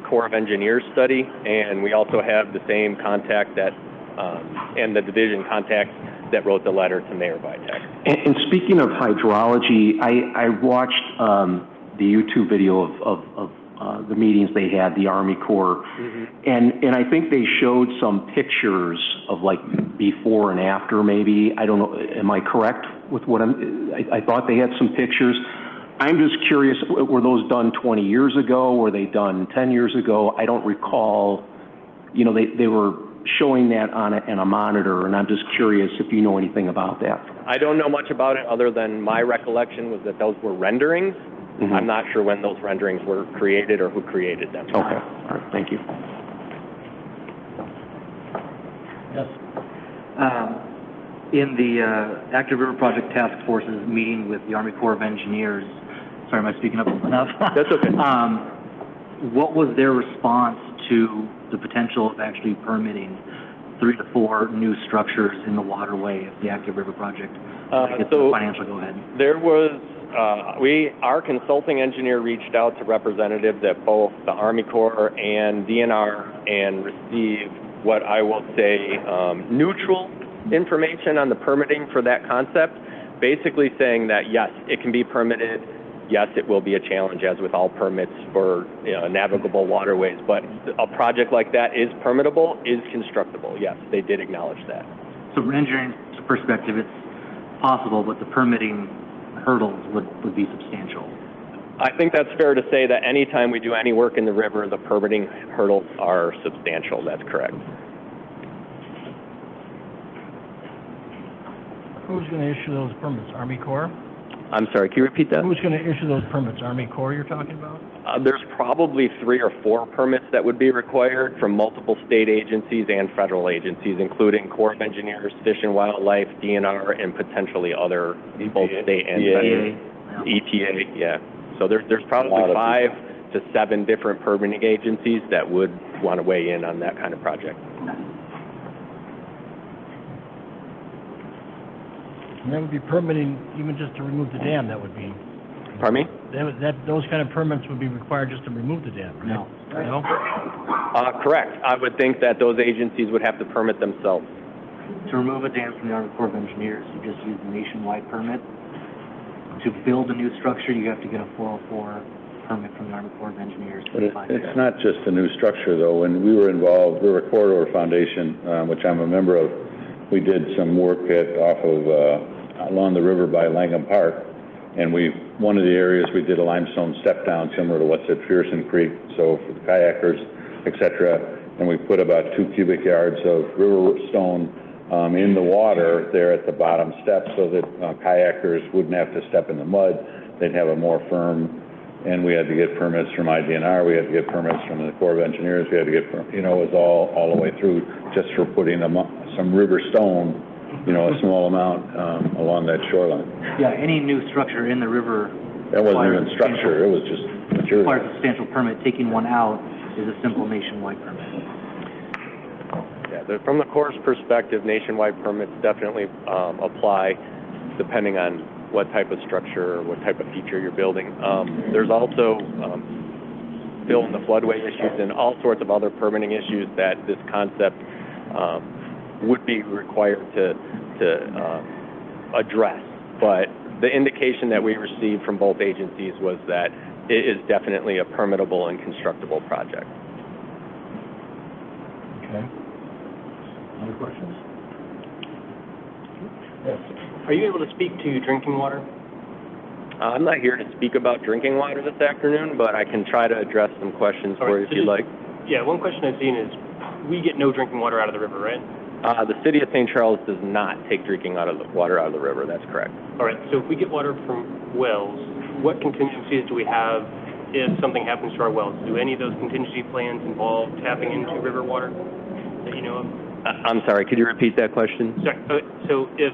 Corps of Engineers study, and we also have the same contact that and the division contacts that wrote the letter to Mayor Vitek. And speaking of hydrology, I watched the YouTube video of the meetings they had, the Army Corps. And I think they showed some pictures of like before and after maybe. I don't know, am I correct with what I thought they had some pictures. I'm just curious, were those done 20 years ago? Were they done 10 years ago? I don't recall. You know, they were showing that on a monitor, and I'm just curious if you know anything about that. I don't know much about it other than my recollection was that those were renderings. I'm not sure when those renderings were created or who created them. Okay, all right, thank you. Yes. In the Active River Project Task Force's meeting with the Army Corps of Engineers, sorry, am I speaking up enough? That's okay. What was their response to the potential of actually permitting 3 to 4 new structures in the waterway of the Active River Project? Get the financial go ahead. There was, our consulting engineer reached out to representatives at both the Army Corps and DNR and received what I will say neutral information on the permitting for that concept, basically saying that yes, it can be permitted. Yes, it will be a challenge, as with all permits for navigable waterways, but a project like that is permittable, is constructible. Yes, they did acknowledge that. So from an engineering perspective, it's possible, but the permitting hurdles would be substantial. I think that's fair to say that anytime we do any work in the river, the permitting hurdles are substantial. That's correct. Who's going to issue those permits? Army Corps? I'm sorry, can you repeat that? Who's going to issue those permits? Army Corps you're talking about? There's probably 3 or 4 permits that would be required from multiple state agencies and federal agencies, including Corps of Engineers, Fish and Wildlife, DNR, and potentially other both state and federal. EPA, yeah. So there's probably 5 to 7 different permitting agencies that would want to weigh in on that kind of project. And that would be permitting even just to remove the dam, that would be. Pardon me? Those kind of permits would be required just to remove the dam, right? No. No? Correct. I would think that those agencies would have to permit themselves. To remove a dam from the Army Corps of Engineers, you just use a nationwide permit. To build a new structure, you have to get a 404 permit from the Army Corps of Engineers. But it's not just a new structure, though. When we were involved, we were a corridor foundation, which I'm a member of. We did some work along the river by Langham Park, and one of the areas we did a limestone step down similar to what's at Pearson Creek, so for the kayakers, et cetera, and we put about 2 cubic yards of river stone in the water there at the bottom step so that kayakers wouldn't have to step in the mud. They'd have a more firm, and we had to get permits from IDNR, we had to get permits from the Corps of Engineers, we had to get, it was all the way through just for putting some river stone, a small amount along that shoreline. Yeah, any new structure in the river. That wasn't even structure, it was just material. Requires a substantial permit. Taking one out is a simple nationwide permit. Yeah, from the Corps' perspective, nationwide permits definitely apply depending on what type of structure or what type of feature you're building. There's also fill in the floodway issues and all sorts of other permitting issues that this concept would be required to address. But the indication that we received from both agencies was that it is definitely a permittable and constructible project. Okay. Other questions? Yes. Are you able to speak to drinking water? I'm not here to speak about drinking water this afternoon, but I can try to address some questions for you if you'd like. Yeah, one question I've seen is we get no drinking water out of the river, right? The city of St. Charles does not take drinking water out of the river. That's correct. All right, so if we get water from wells, what contingencies do we have if something happens to our wells? Do any of those contingency plans involve tapping into river water that you know of? I'm sorry, could you repeat that question? Sorry, so if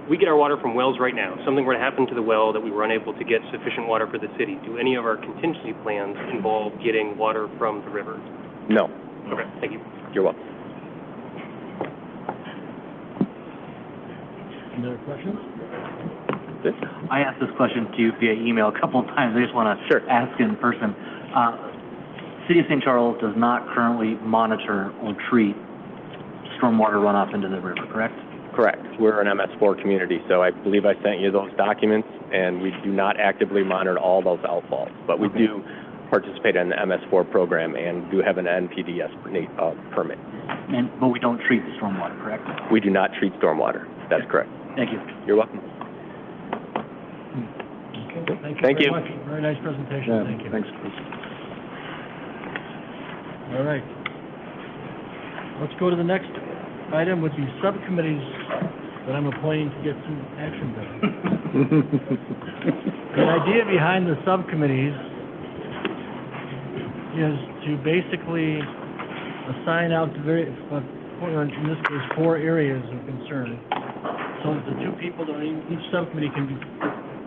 we get our water from wells right now, something were to happen to the well that we were unable to get sufficient water for the city, do any of our contingency plans involve getting water from the river? No. Okay, thank you. You're welcome. Any other questions? I asked this question to you via email a couple of times. I just want to ask in person. City of St. Charles does not currently monitor or treat stormwater runoff into the river, correct? Correct. We're an MS4 community, so I believe I sent you those documents, and we do not actively monitor all those outfalls. But we do participate in the MS4 program and do have an NPDES permit. But we don't treat the stormwater, correct? We do not treat stormwater. That's correct. Thank you. You're welcome. Okay, Thank very you. much. Very nice presentation, Yeah, thank you. thanks. All right. Let's go to the next item with the subcommittees that I'm appointing to get some action done. The idea behind the subcommittees is to basically assign out to in this case, 4 areas of concern, so that the 2 people that each subcommittee can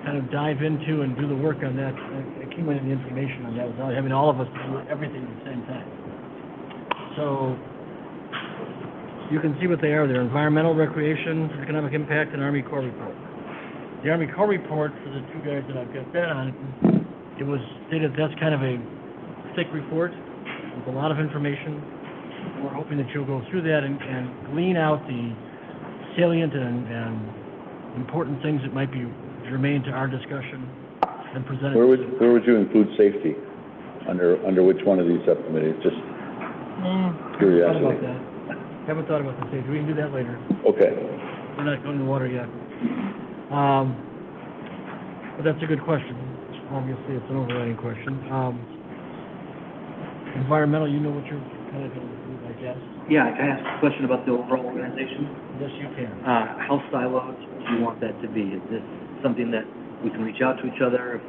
kind of dive into and do the work on that, accumulating the information on that without having all of us do everything at the same time. So you can see what they are. They're environmental, recreation, economic impact, and Army Corps report. The Army Corps report, for the 2 guys that I've got that on, it was stated that's kind of a thick report with a lot of information. We're hoping that you'll go through that and glean out the salient and important things that might be germane to our discussion and present it. Where would you include safety? Under which one of these subcommittees? Just curiosity. Haven't thought about the safety. We can do that later. Okay. We're not going to the water yet. But that's a good question. Obviously, it's an overriding question. Environmental, you know what you're kind of going to do, I guess? Yeah, can I ask a question about the overall organization? Yes, you can. How siloed do you want that to be? Is this something that we can reach out to each other?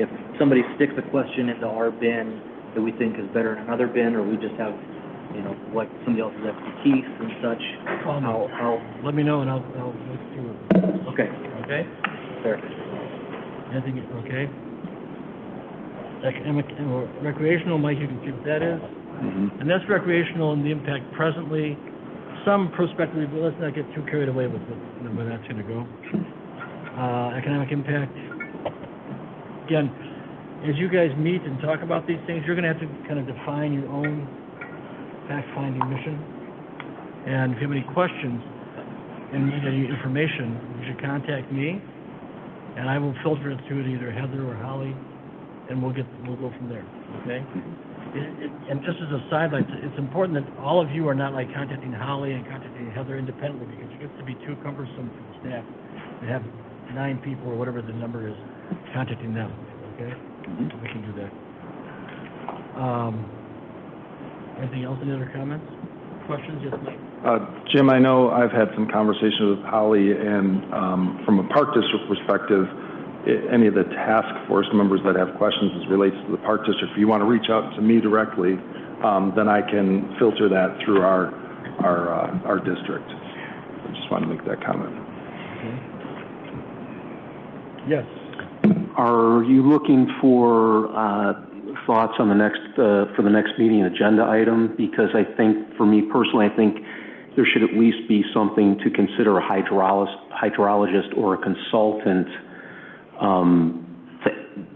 If somebody sticks a question into our bin that we think is better in another bin, or we just have, what somebody else's expertise and such? Let me know and I'll look through it. Okay. Okay? Fair. Anything, okay? Economic or recreational, Mike, you can see what that is. Mm-hmm. And that's recreational and the impact presently, some prospectively, but let's not get too carried away with where that's going to go. Economic impact. Again, as you guys meet and talk about these things, you're going to have to kind of define your own fact-finding mission. And if you have any questions and need any information, you should contact me, and I will filter it through to either Heather or Holly, and we'll go from there. Okay? And just as a sidelight, it's important that all of you are not like contacting Holly and contacting Heather independently, because it gets to be too cumbersome for the staff to have 9 people or whatever the number is contacting them. Okay? We can do that. Anything else? Any other comments? Questions? Yes, Mike? Jim, I know I've had some conversations with Holly, and from a park district perspective, any of the task force members that have questions as relates to the park district, if you want to reach out to me directly, then I can filter that through our district. I just want to make that comment. Okay. Yes. Are you looking for thoughts on for the next meeting agenda item? Because I think, for me personally, I think there should at least be something to consider a hydrologist or a consultant,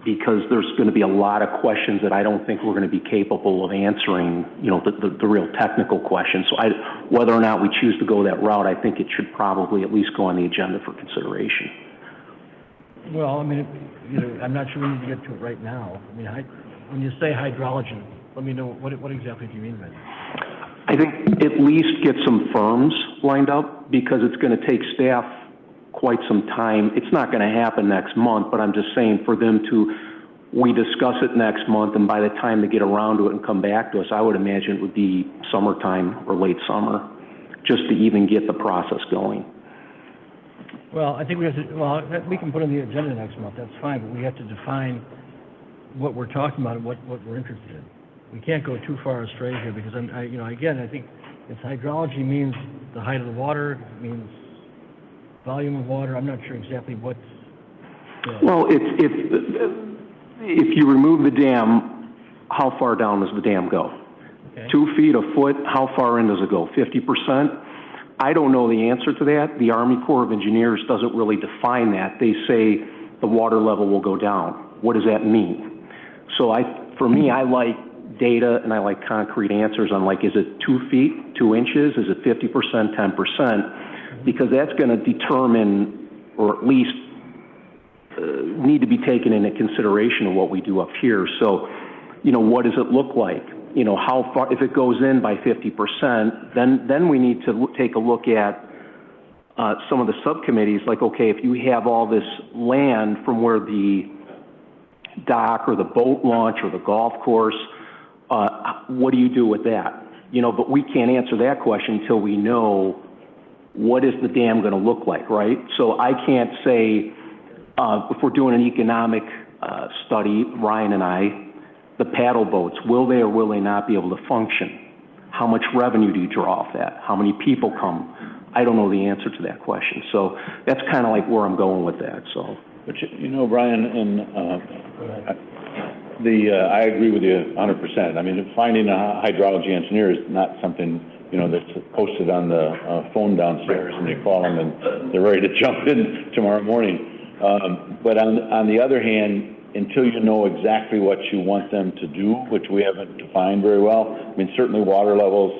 because there's going to be a lot of questions that I don't think we're going to be capable of answering, the real technical questions. So whether or not we choose to go that route, I think it should probably at least go on the agenda for consideration. Well, I mean, I'm not sure we need to get to it right now. I mean, when you say hydrology, let me know, what exactly do you mean by that? I think at least get some firms lined up, because it's going to take staff quite some time. It's not going to happen next month, but I'm just saying for them we discuss it next month, and by the time they get around to it and come back to us, I would imagine it would be summertime or late summer, just to even get the process going. Well, I think we have to, we can put on the agenda next month, that's fine, but we have to define what we're talking about and what we're interested in. We can't go too far astray here, because again, I think if hydrology means the height of the water, it means volume of water, I'm not sure exactly what. Well, if you remove the dam, how far down does the dam go? Okay. 2 feet, a foot, how far in does it go? 50%? I don't know the answer to that. The Army Corps of Engineers doesn't really define that. They say the water level will go down. What does that mean? So for me, I like data and I like concrete answers on, like, is it 2 feet, 2 inches? Is it 50%, 10%? Because that's going to determine, or at least need to be taken into consideration of what we do up here. So what does it look like? How far, if it goes in by 50%, then we need to take a look at some of the subcommittees, like, okay, if you have all this land from where the dock or the boat launch or the golf course, what do you do with that? But we can't answer that question until we know what is the dam going to look like, right? So I can't say, if we're doing an economic study, Ryan and I, the paddle boats, will they or will they not be able to function? How much revenue do you draw off that? How many people come? I don't know the answer to that question. So that's kind of like where I'm going with that, so. But Brian, and I agree with you 100%. I mean, finding a hydrology engineer is not something, that's posted on the phone downstairs and you call them and they're ready to jump in tomorrow morning. But on the other hand, until you know exactly what you want them to do, which we haven't defined very well, I mean, certainly water levels,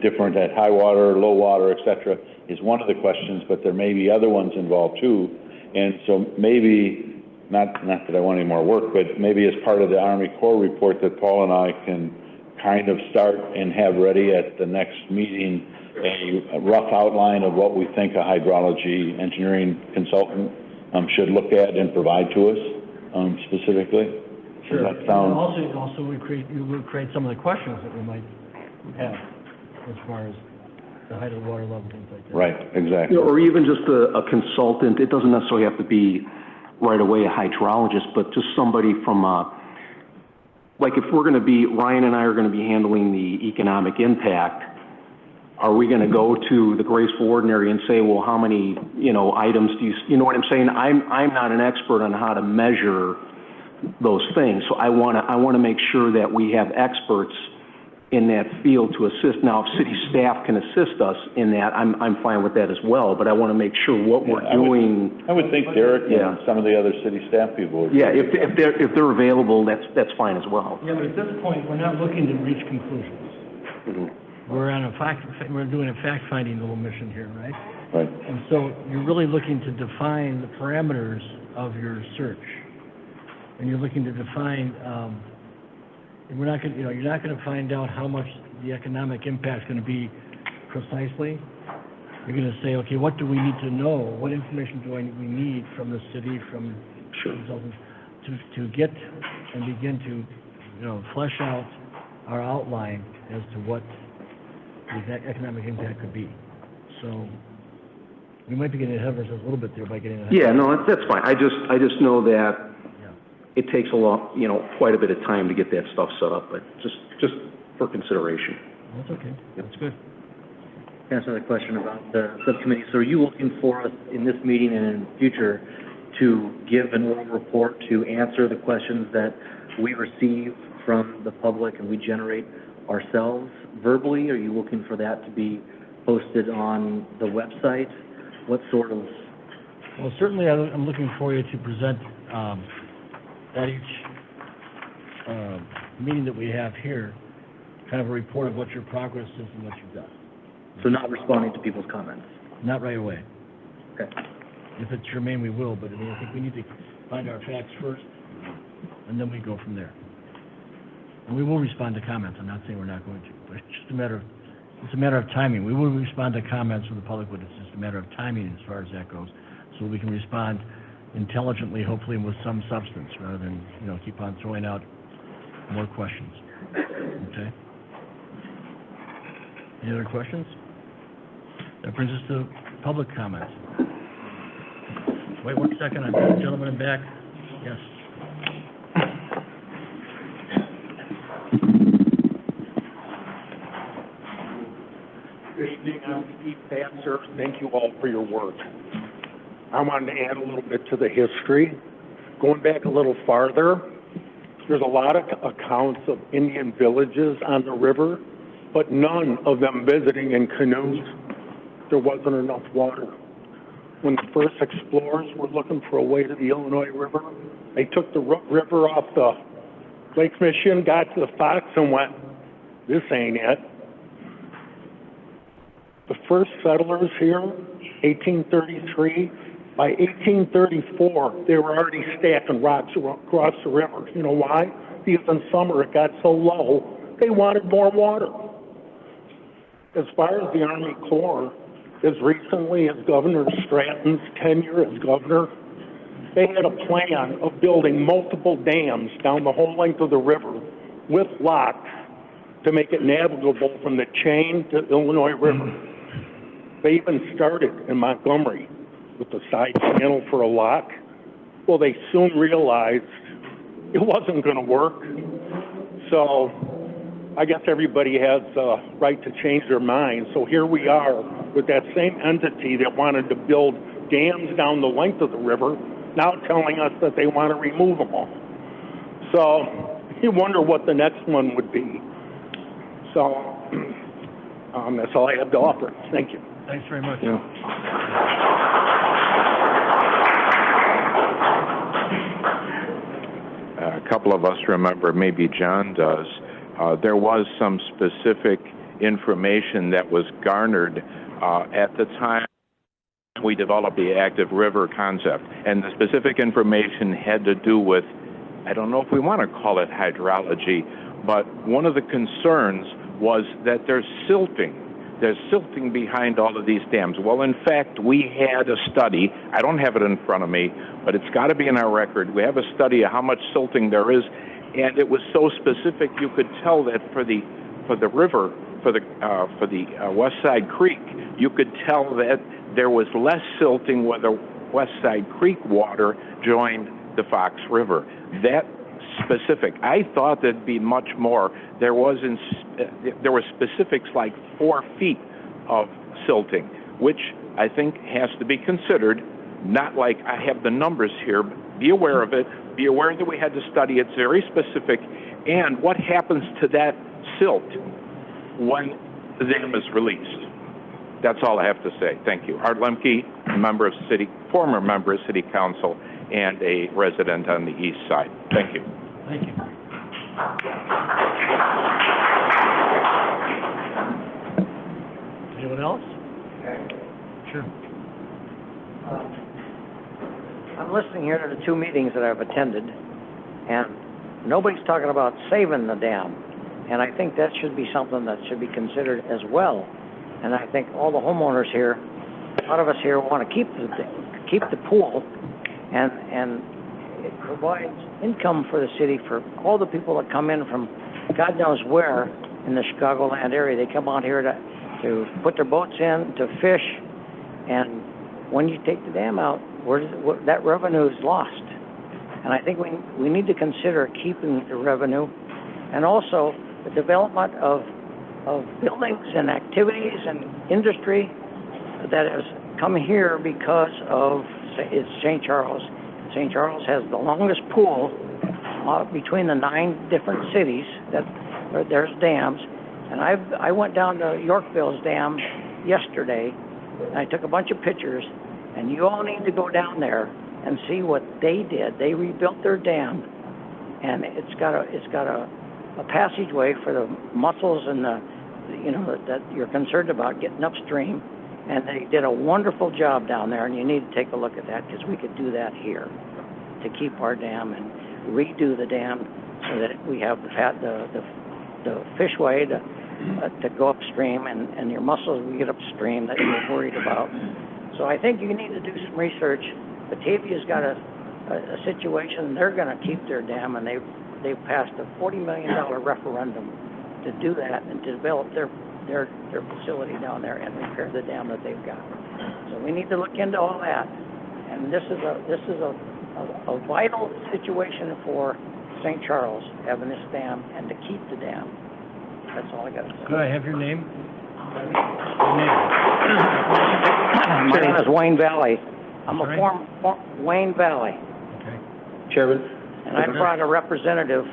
different at high water, low water, et cetera, is one of the questions, but there may be other ones involved too. And so maybe, not that I want any more work, but maybe as part of the Army Corps report that Paul and I can kind of start and have ready at the next meeting a rough outline of what we think a hydrology engineering consultant should look at and provide to us specifically. Sure. Does that sound? Also we would create some of the questions that we might have as far as the height of the water level, things like that. Right, exactly. Or even just a consultant. It doesn't necessarily have to be right away a hydrologist, but just somebody from like if we're going to be, Ryan and I are going to be handling the economic impact, are we going to go to the graceful ordinary and say, well, how many, items do you know what I'm saying? I'm not an expert on how to measure those things. So I want to make sure that we have experts in that field to assist. Now, if city staff can assist us in that, I'm fine with that as well, but I want to make sure what we're doing. I would think Derek and some of the other city staff people would. Yeah, if they're available, that's fine as well. Yeah, but at this point, we're not looking to reach conclusions. Mm-hmm. We're doing a fact-finding little mission here, right? Right. And so you're really looking to define the parameters of your search. And you're looking to define, and we're not going to, you're not going to find out how much the economic impact is going to be precisely. You're going to say, okay, what do we need to know? What information do we need from the city, from consultants, to get and begin to, flesh out our outline as to what the economic impact could be. So we might be getting ahead of ourselves a little bit there by getting ahead. Yeah, no, that's fine. I just know that it takes a lot, quite a bit of time to get that stuff set up, but just for consideration. That's okay. That's good. Can I ask another question about the subcommittee? So are you looking for us in this meeting and in the future to give an oral report to answer the questions that we receive from the public and we generate ourselves verbally? Are you looking for that to be posted on the website? What sort of? Well, certainly I'm looking for you to present at each meeting that we have here, kind of a report of what your progress is and what you've done. So not responding to people's comments? Not right away. Okay. If it's germane, we will, but I think we need to find our facts first, and then we go from there. And we will respond to comments. I'm not saying we're not going to, but it's just a matter of timing. We will respond to comments from the public, but it's just a matter of timing as far as that goes, so we can respond intelligently, hopefully, with some substance, rather than, keep on throwing out more questions. Okay? Any other questions? That brings us to public comments. Wait 1 second, I've got a gentleman in back. Yes. Good evening, I'm Steve Patzer. Thank you all for your work. I wanted to add a little bit to the history. Going back a little farther, there's a lot of accounts of Indian villages on the river, but none of them visiting in canoes. There wasn't enough water. When the first explorers were looking for a way to the Illinois River, they took the river off the Lake Michigan, got to the Fox, and went, this ain't it. The first settlers here, 1833, by 1834, they were already stacking rocks across the river. You know why? because in summer it got so low, they wanted more water. As far as the Army Corps, as recently as Governor Stratton's tenure as governor, they had a plan of building multiple dams down the whole length of the river with locks to make it navigable from the Chain to Illinois River. They even started in Montgomery with the side channel for a lock. Well, they soon realized it wasn't going to work. So I guess everybody has the right to change their mind. So here we are with that same entity that wanted to build dams down the length of the river, now telling us that they want to remove them all. So you wonder what the next one would be. So that's all I have to offer. Thank you. Thanks very much. A couple of us remember, maybe John does, there was some specific information that was garnered at the time we developed the active river concept. And the specific information had to do with, I don't know if we want to call it hydrology, but one of the concerns was that there's silting. There's silting behind all of these dams. Well, in fact, we had a study. I don't have it in front of me, but it's got to be in our record. We have a study of how much silting there is, and it was so specific you could tell that for the river, for the West Side Creek, you could tell that there was less silting where the West Side Creek water joined the Fox River. That specific. I thought there'd be much more. There were specifics like 4 feet of silting, which I think has to be considered. Not like I have the numbers here. But be aware of it. Be aware that we had to study. It's very specific. And what happens to that silt when the dam is released? That's all I have to say. Thank you. Art Lemke, former member of City Council, and a resident on the east side. Thank you. Thank you. Anyone else? Sure. I'm listening here to the 2 meetings that I've attended, and nobody's talking about saving the dam. And I think that should be something that should be considered as well. And I think all the homeowners here, a lot of us here want to keep the pool, and it provides income for the city for all the people that come in from God knows where in the Chicagoland area. They come out here to put their boats in, to fish, and when you take the dam out, that revenue is lost. And I think we need to consider keeping the revenue, and also the development of buildings and activities and industry that has come here because of it's St. Charles. St. Charles has the longest pool between the 9 different cities that there's dams. And I went down to Yorkville's dam yesterday, and I took a bunch of pictures. And you all need to go down there and see what they did. They rebuilt their dam, and it's got a passageway for the mussels and that you're concerned about getting upstream. And they did a wonderful job down there, and you need to take a look at that, because we could do that here to keep our dam and redo the dam so that we have the fishway to go upstream, and your mussels will get upstream that you're worried about. So I think you need to do some research. Batavia's got a situation. They're going to keep their dam, and they've passed a $40 million referendum to do that and to develop their facility down there and repair the dam that they've got. So we need to look into all that. And this is a vital situation for St. Charles, having this dam and to keep the dam. That's all I got to say. Could I have your name? My name is Wayne Valley. I'm a former Wayne Valley. Okay. Chairman? And I brought a representative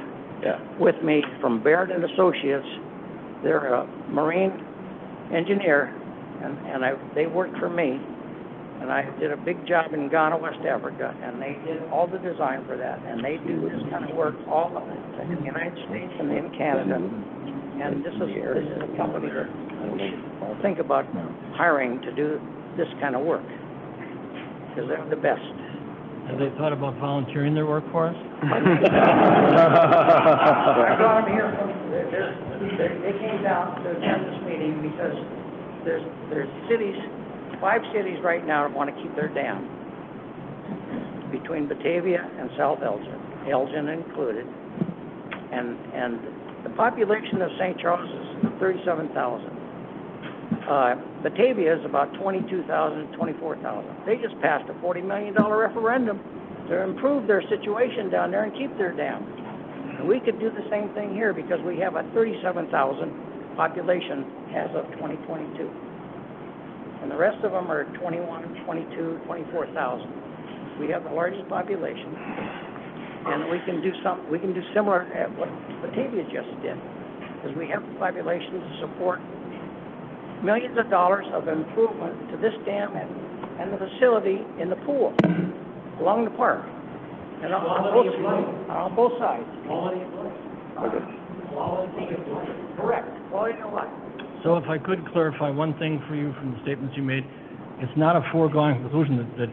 with me from Baird and Associates. They're a marine engineer, and they worked for me. And I did a big job in Ghana, West Africa, and they did all the design for that. And they do this kind of work all in the United States and in Canada. And this is a company that we should think about hiring to do this kind of work, because they're the best. Have they thought about volunteering their work for us? I brought them here from, they came down to attend this meeting because there's cities, 5 cities right now that want to keep their dam between Batavia and South Elgin, Elgin included. And the population of St. Charles is 37,000. Batavia is about 22,000, 24,000. They just passed a $40 million referendum to improve their situation down there and keep their dam. And we could do the same thing here because we have a 37,000 population as of 2022. And the rest of them are 21, 22, 24,000. We have the largest population. And we can do similar at what Batavia just did, because we have the population to support millions of dollars of improvement to this dam and the facility in the pool along the park. And on both sides. Quality of life. Quality of life. Correct. Quality of life. So if I could clarify one thing for you from the statements you made, it's not a foregone conclusion that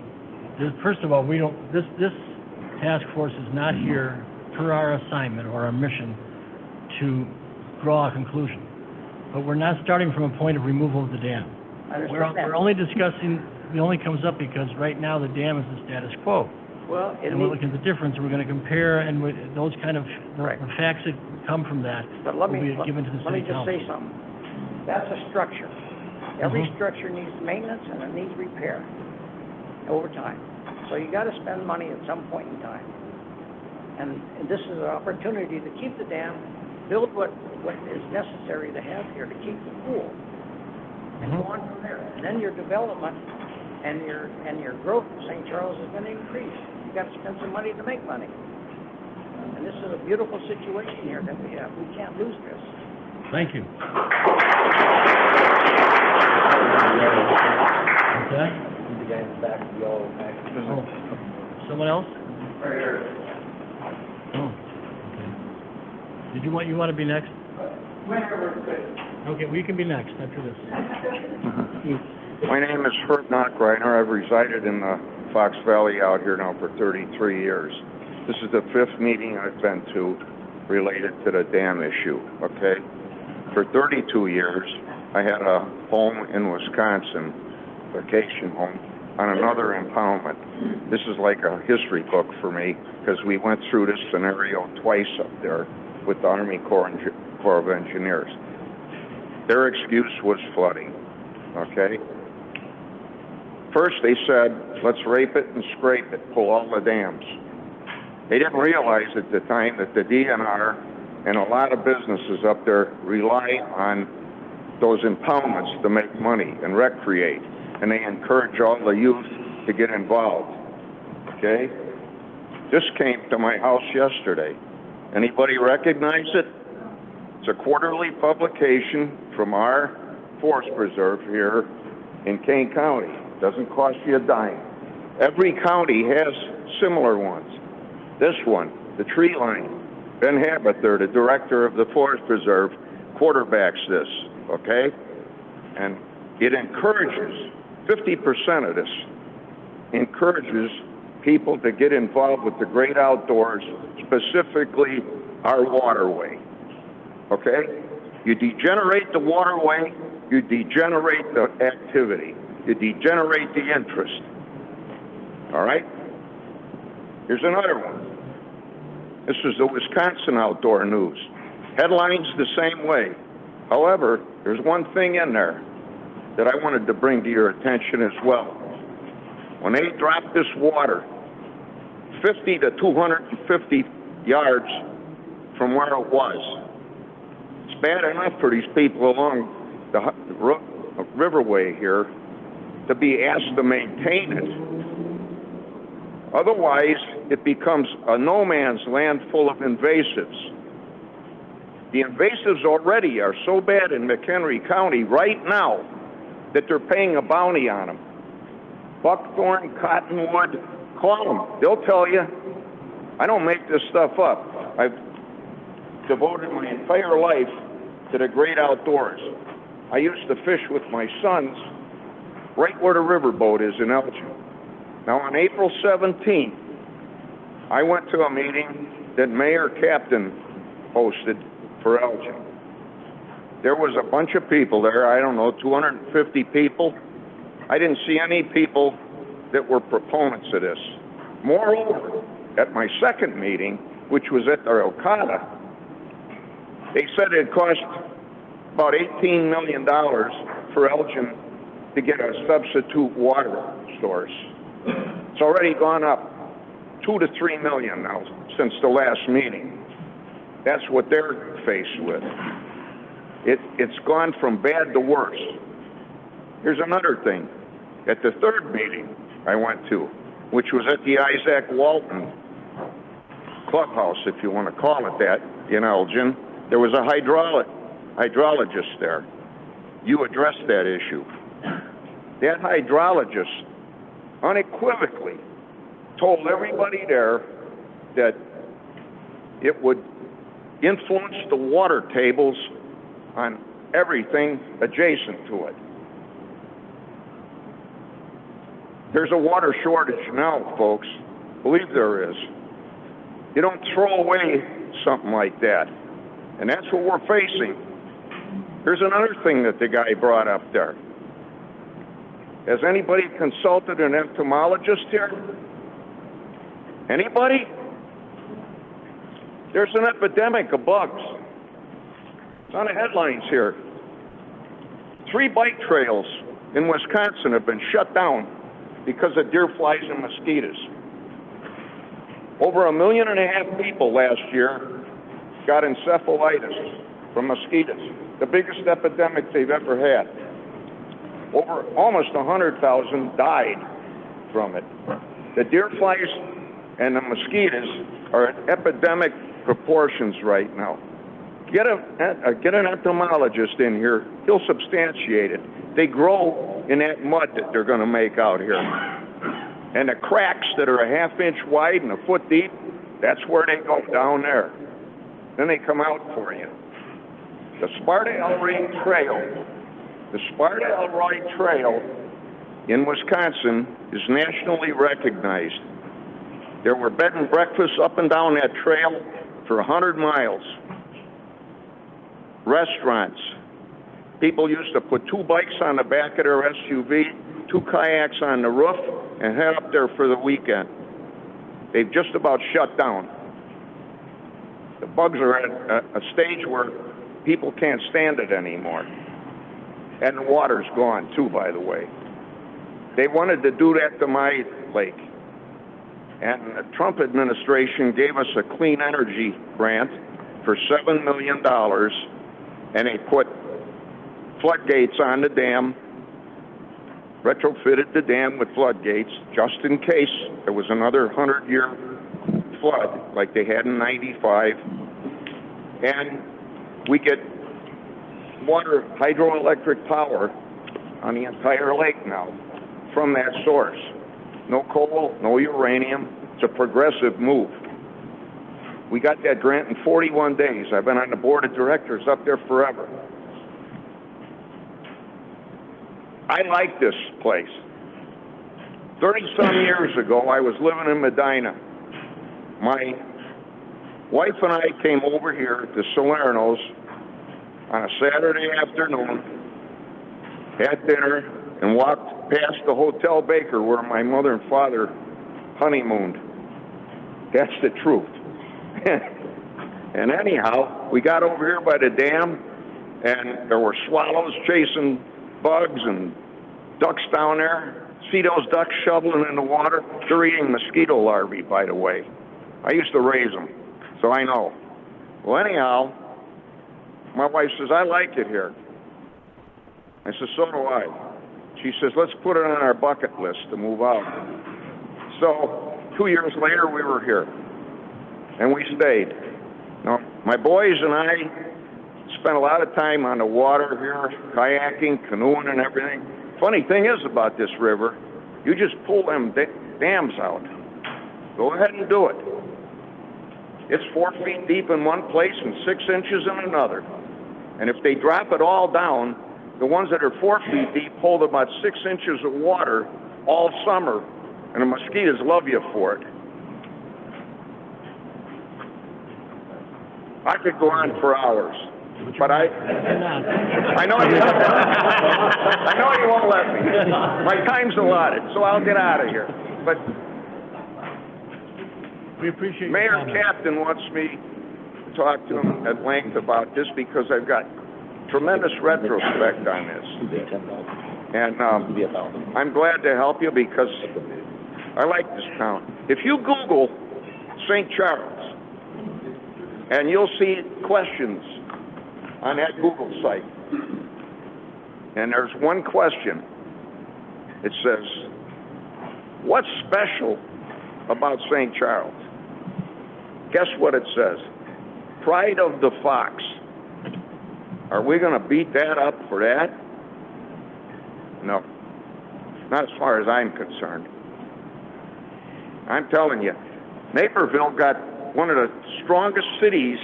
first of all, this task force is not here per our assignment or our mission to draw a conclusion. But we're not starting from a point of removal of the dam. We're only discussing, it only comes up because right now the dam is the status quo. Well, and we're looking at the difference, and we're going to compare, and those kind of the facts that come from that will be given to the city council. Let me just say something. That's a structure. Every structure needs maintenance and it needs repair over time. So you got to spend money at some point in time. And this is an opportunity to keep the dam, build what is necessary to have here to keep the pool, and go on from there. And then your development and your growth in St. Charles is going to increase. You got to spend some money to make money. And this is a beautiful situation here that we have. We can't lose this. Thank you. Okay. The guy in the back, the yellow back. Someone else? Right here. Oh, okay. You want to be next? Whenever it's good. Okay, well, you can be next after this. My name is Herb Knockreiner. I've resided in the Fox Valley out here now for 33 years. This is the 5th meeting I've been to related to the dam issue, okay? For 32 years, I had a home in Wisconsin, vacation home, on another impoundment. This is like a history book for me because we went through this scenario twice up there with the Army Corps of Engineers. Their excuse was flooding, okay? First they said, let's rape it and scrape it, pull all the dams. They didn't realize at the time that the DNR and a lot of businesses up there rely on those impoundments to make money and recreate. And they encourage all the youth to get involved, okay? This came to my house yesterday. Anybody recognize it? It's a quarterly publication from our forest preserve here in Kane County. Doesn't cost you a dime. Every county has similar ones. This one, the tree line. Ben Habither, the director of the forest preserve, quarterbacks this, okay? And it encourages, 50% of this encourages people to get involved with the great outdoors, specifically our waterway, okay? You degenerate the waterway, you degenerate the activity, you degenerate the interest, all right? Here's another one. This is the Wisconsin Outdoor News. Headlines the same way. However, there's one thing in there that I wanted to bring to your attention as well. When they dropped this water 50 to 250 yards from where it was, it's bad enough for these people along the riverway here to be asked to maintain it. Otherwise, it becomes a no man's land full of invasives. The invasives already are so bad in McHenry County right now that they're paying a bounty on them. Buckthorn, cottonwood, call them. They'll tell you. I don't make this stuff up. I've devoted my entire life to the great outdoors. I used to fish with my sons right where the riverboat is in Elgin. Now, on April 17th, I went to a meeting that Mayor Captain hosted for Elgin. There was a bunch of people there, I don't know, 250 people. I didn't see any people that were proponents of this. Moreover, at my second meeting, which was at the Okada, they said it cost about $18 million for Elgin to get a substitute water source. It's already gone up $2 to $3 million now since the last meeting. That's what they're faced with. It's gone from bad to worse. Here's another thing. At the third meeting I went to, which was at the Isaac Walton Clubhouse, if you want to call it that, in Elgin, there was a hydrologist there. You addressed that issue. That hydrologist unequivocally told everybody there that it would influence the water tables on everything adjacent to it. There's a water shortage now, folks. Believe there is. You don't throw away something like that. And that's what we're facing. Here's another thing that the guy brought up there. Has anybody consulted an entomologist here? Anybody? There's an epidemic of bugs. It's on the headlines here. 3 bike trails in Wisconsin have been shut down because of deer flies and mosquitoes. Over 1.5 million people last year got encephalitis from mosquitoes, the biggest epidemic they've ever had. Over almost 100,000 died from it. The deer flies and the mosquitoes are at epidemic proportions right now. Get an entomologist in here, he'll substantiate it. They grow in that mud that they're going to make out here. And the cracks that are 1/2 inch wide and 1 foot deep, that's where they go, down there. Then they come out for you. The Sparta Elroy Trail in Wisconsin is nationally recognized. There were bed and breakfasts up and down that trail for 100 miles. Restaurants. People used to put 2 bikes on the back of their SUV, 2 kayaks on the roof, and head up there for the weekend. They've just about shut down. The bugs are at a stage where people can't stand it anymore. And the water's gone too, by the way. They wanted to do that to my lake. And the Trump administration gave us a clean energy grant for $7 million, and they put floodgates on the dam, retrofitted the dam with floodgates, just in case there was another 100-year flood like they had in '95. And we get water, hydroelectric power on the entire lake now from that source. No coal, no uranium. It's a progressive move. We got that grant in 41 days. I've been on the board of directors up there forever. I like this place. 30-some years ago, I was living in Medina. My wife and I came over here to Salerno's on a Saturday afternoon, had dinner, and walked past the Hotel Baker where my mother and father honeymooned. That's the truth. And anyhow, we got over here by the dam, and there were swallows chasing bugs and ducks down there. See those ducks shoveling in the water? They're eating mosquito larvae, by the way. I used to raise them, so I know. Well, anyhow, my wife says, I like it here. I said, so do I. She says, let's put it on our bucket list to move out. So 2 years later, we were here, and we stayed. Now, my boys and I spent a lot of time on the water here, kayaking, canoeing, and everything. Funny thing is about this river, you just pull them dams out. Go ahead and do it. It's 4 feet deep in one place and 6 inches in another. And if they drop it all down, the ones that are 4 feet deep hold about 6 inches of water all summer, and the mosquitoes love you for it. I could go on for hours, but I know you, I know you won't let me. My time's allotted, so I'll get out of here. But We appreciate your Mayor comments. Captain wants me to talk to him at length about this because I've got tremendous retrospect on this. And I'm glad to help you because I like this town. If you Google St. Charles, and you'll see questions on that Google site. And there's one question. It says, what's special about St. Charles? Guess what it says? Pride of the Fox. Are we going to beat that up for that? No. Not as far as I'm concerned. I'm telling you, Naperville got one of the strongest cities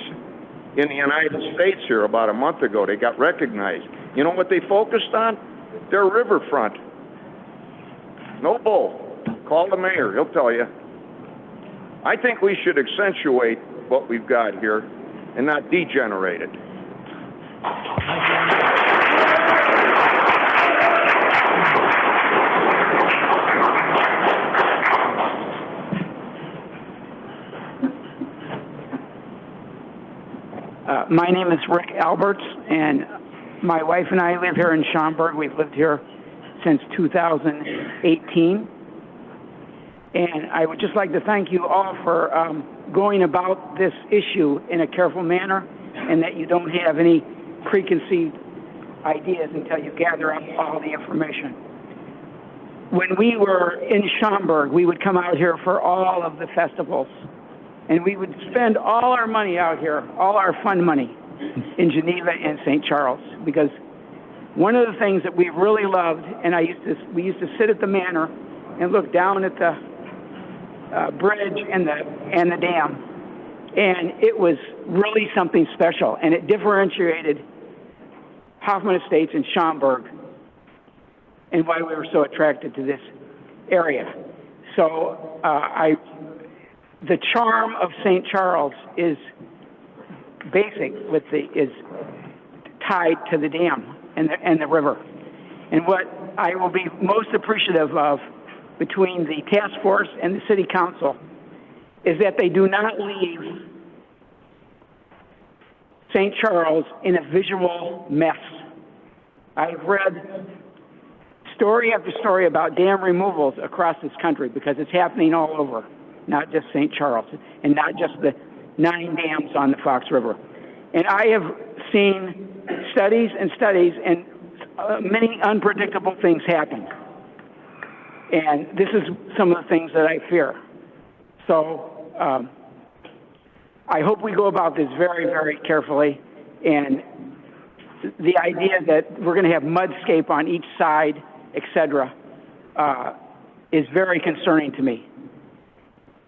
in the United States here about a month ago. They got recognized. You know what they focused on? Their riverfront. No bull. Call the mayor, he'll tell you. I think we should accentuate what we've got here and not degenerate it. My name is Rick Alberts, and my wife and I live here in Schaumburg. We've lived here since 2018. And I would just like to thank you all for going about this issue in a careful manner, and that you don't have any preconceived ideas until you gather up all the information. When we were in Schaumburg, we would come out here for all of the festivals, and we would spend all our money out here, all our fund money, in Geneva and St. Charles, because one of the things that we really loved, and we used to sit at the manor and look down at the bridge and the dam, and it was really something special, and it differentiated Hoffman Estates and Schaumburg, and why we were so attracted to this area. So the charm of St. Charles is is tied to the dam and the river. And what I will be most appreciative of between the task force and the city council is that they do not leave St. Charles in a visual mess. I've read story after story about dam removals across this country because it's happening all over, not just St. Charles, and not just the 9 dams on the Fox River. And I have seen studies and many unpredictable things happen. And this is some of the things that I fear. So I hope we go about this very, very carefully. And the idea that we're going to have mudscape on each side, etc., is very concerning to me.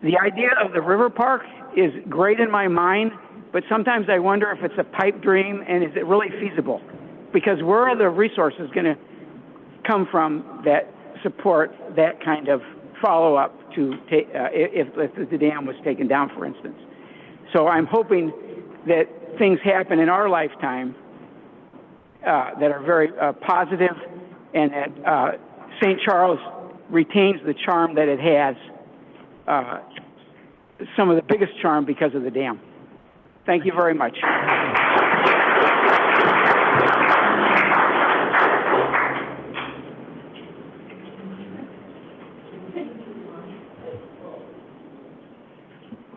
The idea of the river park is great in my mind, but sometimes I wonder if it's a pipe dream and is it really feasible? Because where are the resources going to come from that support that kind of follow-up to if the dam was taken down, for instance? So I'm hoping that things happen in our lifetime that are very positive, and that St. Charles retains the charm that it has, some of the biggest charm because of the dam. Thank you very much.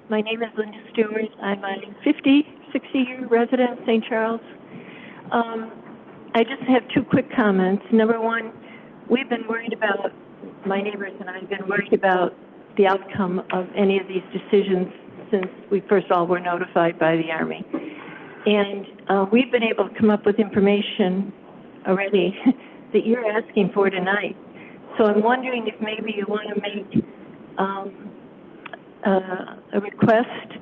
My name is Linda Stewart. I'm a 60-year resident of St. Charles. I just have 2 quick comments. Number one, we've been worried about, my neighbors and I have been worried about the outcome of any of these decisions since we first all were notified by the Army. And we've been able to come up with information already that you're asking for tonight. So I'm wondering if maybe you want to make a request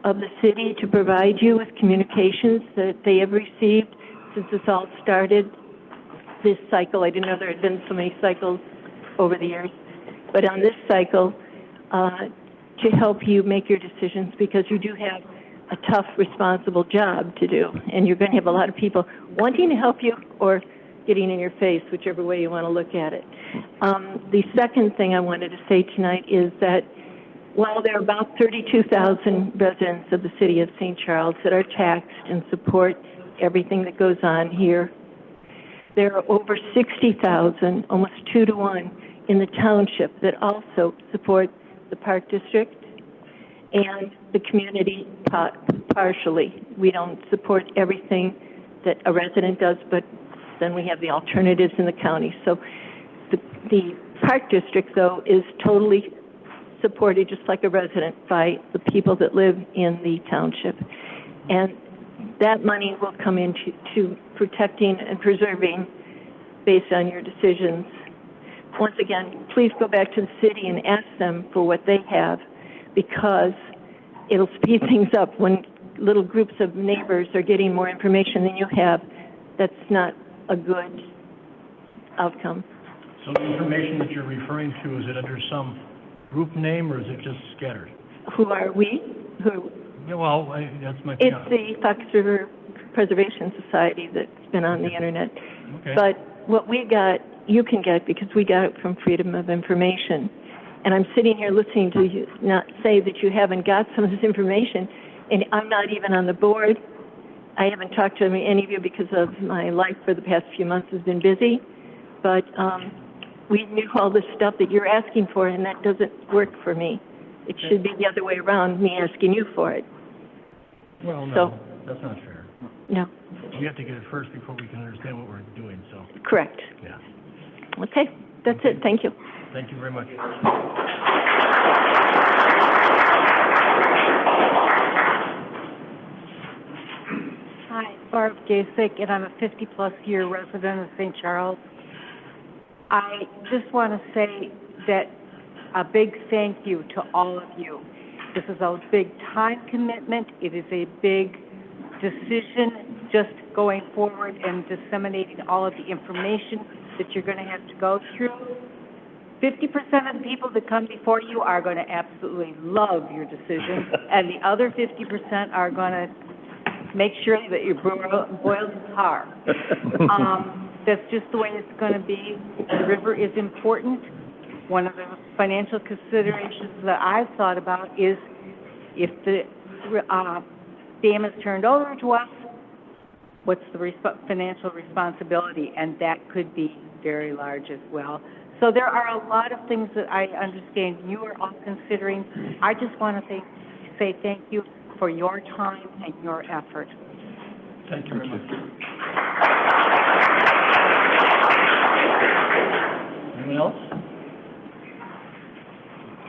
of the city to provide you with communications that they have received since this all started, this cycle. I didn't know there had been so many cycles over the years. But on this cycle, to help you make your decisions, because you do have a tough, responsible job to do, and you're going to have a lot of people wanting to help you or getting in your face, whichever way you want to look at it. The second thing I wanted to say tonight is that while there are about 32,000 residents of the city of St. Charles that are taxed and support everything that goes on here, there are over 60,000, almost 2 to 1, in the township that also support the Park District and the community partially. We don't support everything that a resident does, but then we have the alternatives in the county. So the Park District, though, is totally supported, just like a resident, by the people that live in the township. And that money will come into protecting and preserving based on your decisions. Once again, please go back to the city and ask them for what they have, because it'll speed things up. When little groups of neighbors are getting more information than you have, that's not a good outcome. So the information that you're referring to, is it under some group name, or is it just scattered? Who are we? Yeah, well, that's my... It's the Fox River Preservation Society that's been on the internet. Okay. But what we got, you can get, because we got it from Freedom of Information. And I'm sitting here listening to you not say that you haven't got some of this information, and I'm not even on the board. I haven't talked to any of you because of my life for the past few months has been busy. But we knew all this stuff that you're asking for, and that doesn't work for me. It should be the other way around, me asking you for it. Well, no, So, that's not fair. no, We have to get it first before we can understand what we're doing, so, correct. yeah. Okay, that's it. Thank you. Thank you very much. Hi, Barb Gasek, and I'm a 50-plus year resident of St. Charles. I just want to say that a big thank you to all of you. This is a big time commitment. It is a big decision just going forward and disseminating all of the information that you're going to have to go through. 50% of the people that come before you are going to absolutely love your decision, and the other 50% are going to make sure that you're boiled tar. That's just the way it's going to be. The river is important. One of the financial considerations that I've thought about is if the dam is turned over to us, what's the financial responsibility? And that could be very large as well. So there are a lot of things that I understand you are all considering. I just want to say thank you for your time and your effort. Thank you very much. Anyone else?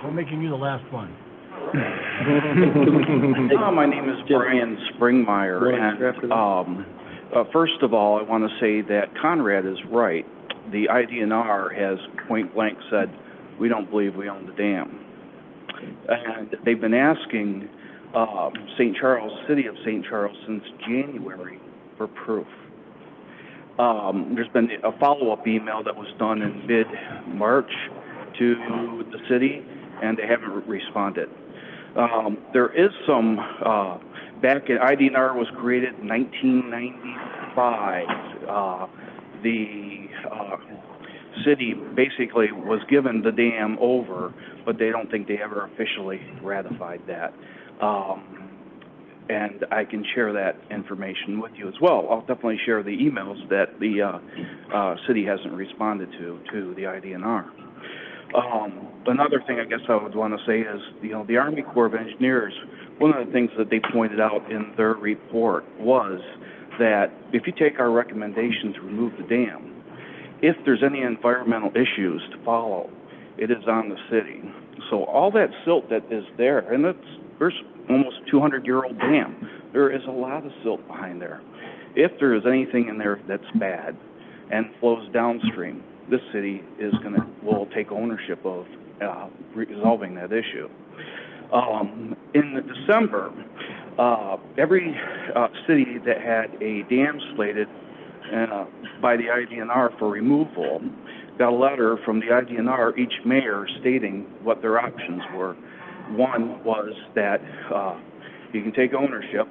We're making you the last one. My name is Brian Springmeyer, and first of all, I want to say that Conrad is right. The IDNR has point blank said, we don't believe we own the dam. And they've been asking St. Charles, City of St. Charles, since January for proof. There's been a follow-up email that was done in mid-March to the city, and they haven't responded. There is some, back in, IDNR was created in 1995. The city basically was given the dam over, but they don't think they ever officially ratified that. And I can share that information with you as well. I'll definitely share the emails that the city hasn't responded to the IDNR. Another thing I guess I would want to say is, the Army Corps of Engineers, one of the things that they pointed out in their report was that if you take our recommendation to remove the dam, if there's any environmental issues to follow, it is on the city. So all that silt that is there, and there's almost 200-year-old dam, there is a lot of silt behind there. If there is anything in there that's bad and flows downstream, this city will take ownership of resolving that issue. In December, every city that had a dam slated by the IDNR for removal got a letter from the IDNR, each mayor stating what their options were. One was that you can take ownership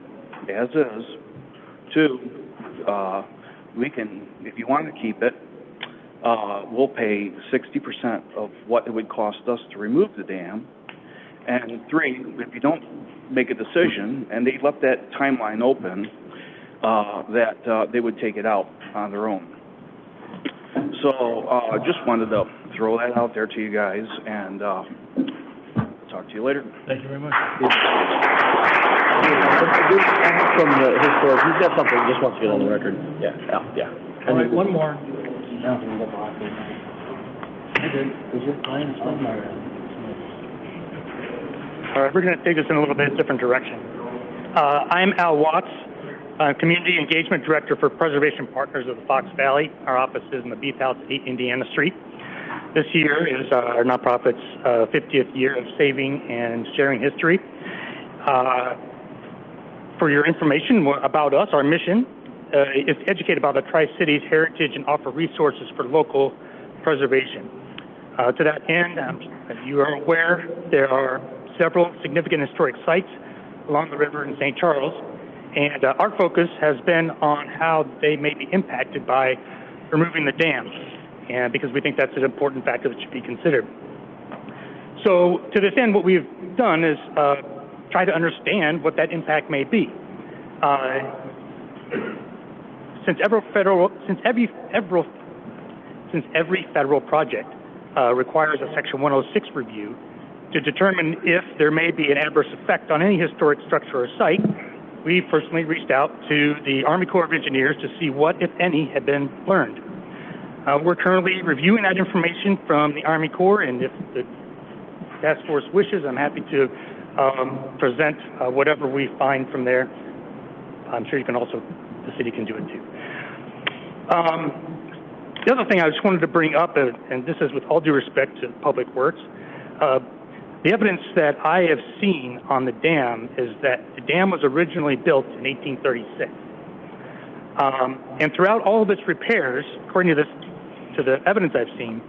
as is. Two, we can, if you want to keep it, we'll pay 60% of what it would cost us to remove the dam. And three, if you don't make a decision, and they left that timeline open, that they would take it out on their own. So just wanted to throw that out there to you guys, and talk to you later. Thank you very much. From the historic, he's got something he just wants to get on the record. Yeah. All right, one more. All right, we're going to take this in a little bit different direction. I'm Al Watts, Community Engagement Director for Preservation Partners of the Fox Valley. Our office is in the Beef House, 8 Indiana Street. This year is our nonprofit's 50th year of saving and sharing history. For your information about us, our mission is to educate about the Tri-Cities heritage and offer resources for local preservation. To that end, as you are aware, there are several significant historic sites along the river in St. Charles, and our focus has been on how they may be impacted by removing the dam, and because we think that's an important factor that should be considered. So to this end, what we've done is try to understand what that impact may be. Since every federal project requires a Section 106 review to determine if there may be an adverse effect on any historic structure or site, we personally reached out to the Army Corps of Engineers to see what, if any, had been learned. We're currently reviewing that information from the Army Corps, and if the task force wishes, I'm happy to present whatever we find from there. I'm sure you can also, the city can do it too. The other thing I just wanted to bring up, and this is with all due respect to Public Works, the evidence that I have seen on the dam is that the dam was originally built in 1836. And throughout all of its repairs, according to the evidence I've seen,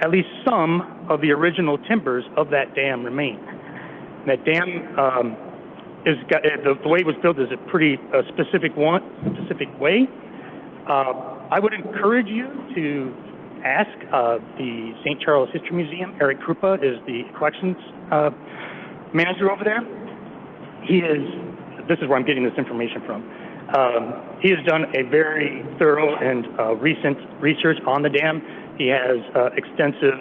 at least some of the original timbers of that dam remain. That dam the way it was built is a pretty specific way. I would encourage you to ask the St. Charles History Museum. Eric Krupa is the collections manager over there. This is where I'm getting this information from. He has done a very thorough and recent research on the dam. He has extensive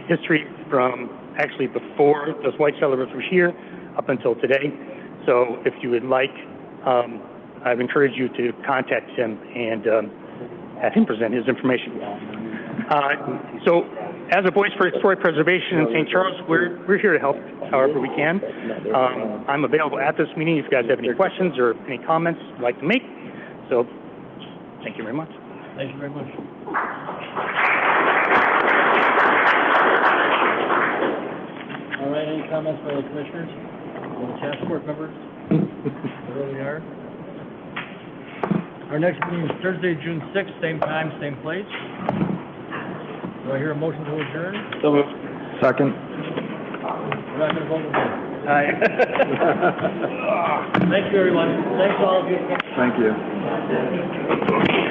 history from actually before those white settlers were here up until today. So if you would like, I'd encourage you to contact him and have him present his information. So as a voice for historic preservation in St. Charles, we're here to help however we can. I'm available at this meeting if you guys have any questions or any comments you'd like to make. So thank you very much. Thank you very much. All right, any comments by the commissioners or the task force members? There we are. Our next meeting is Thursday, June 6th, same time, same place. Do I hear a motion to adjourn? So moved. Second. We're not going to vote again. Aye. Thank you, everyone. Thanks all of you. Thank you.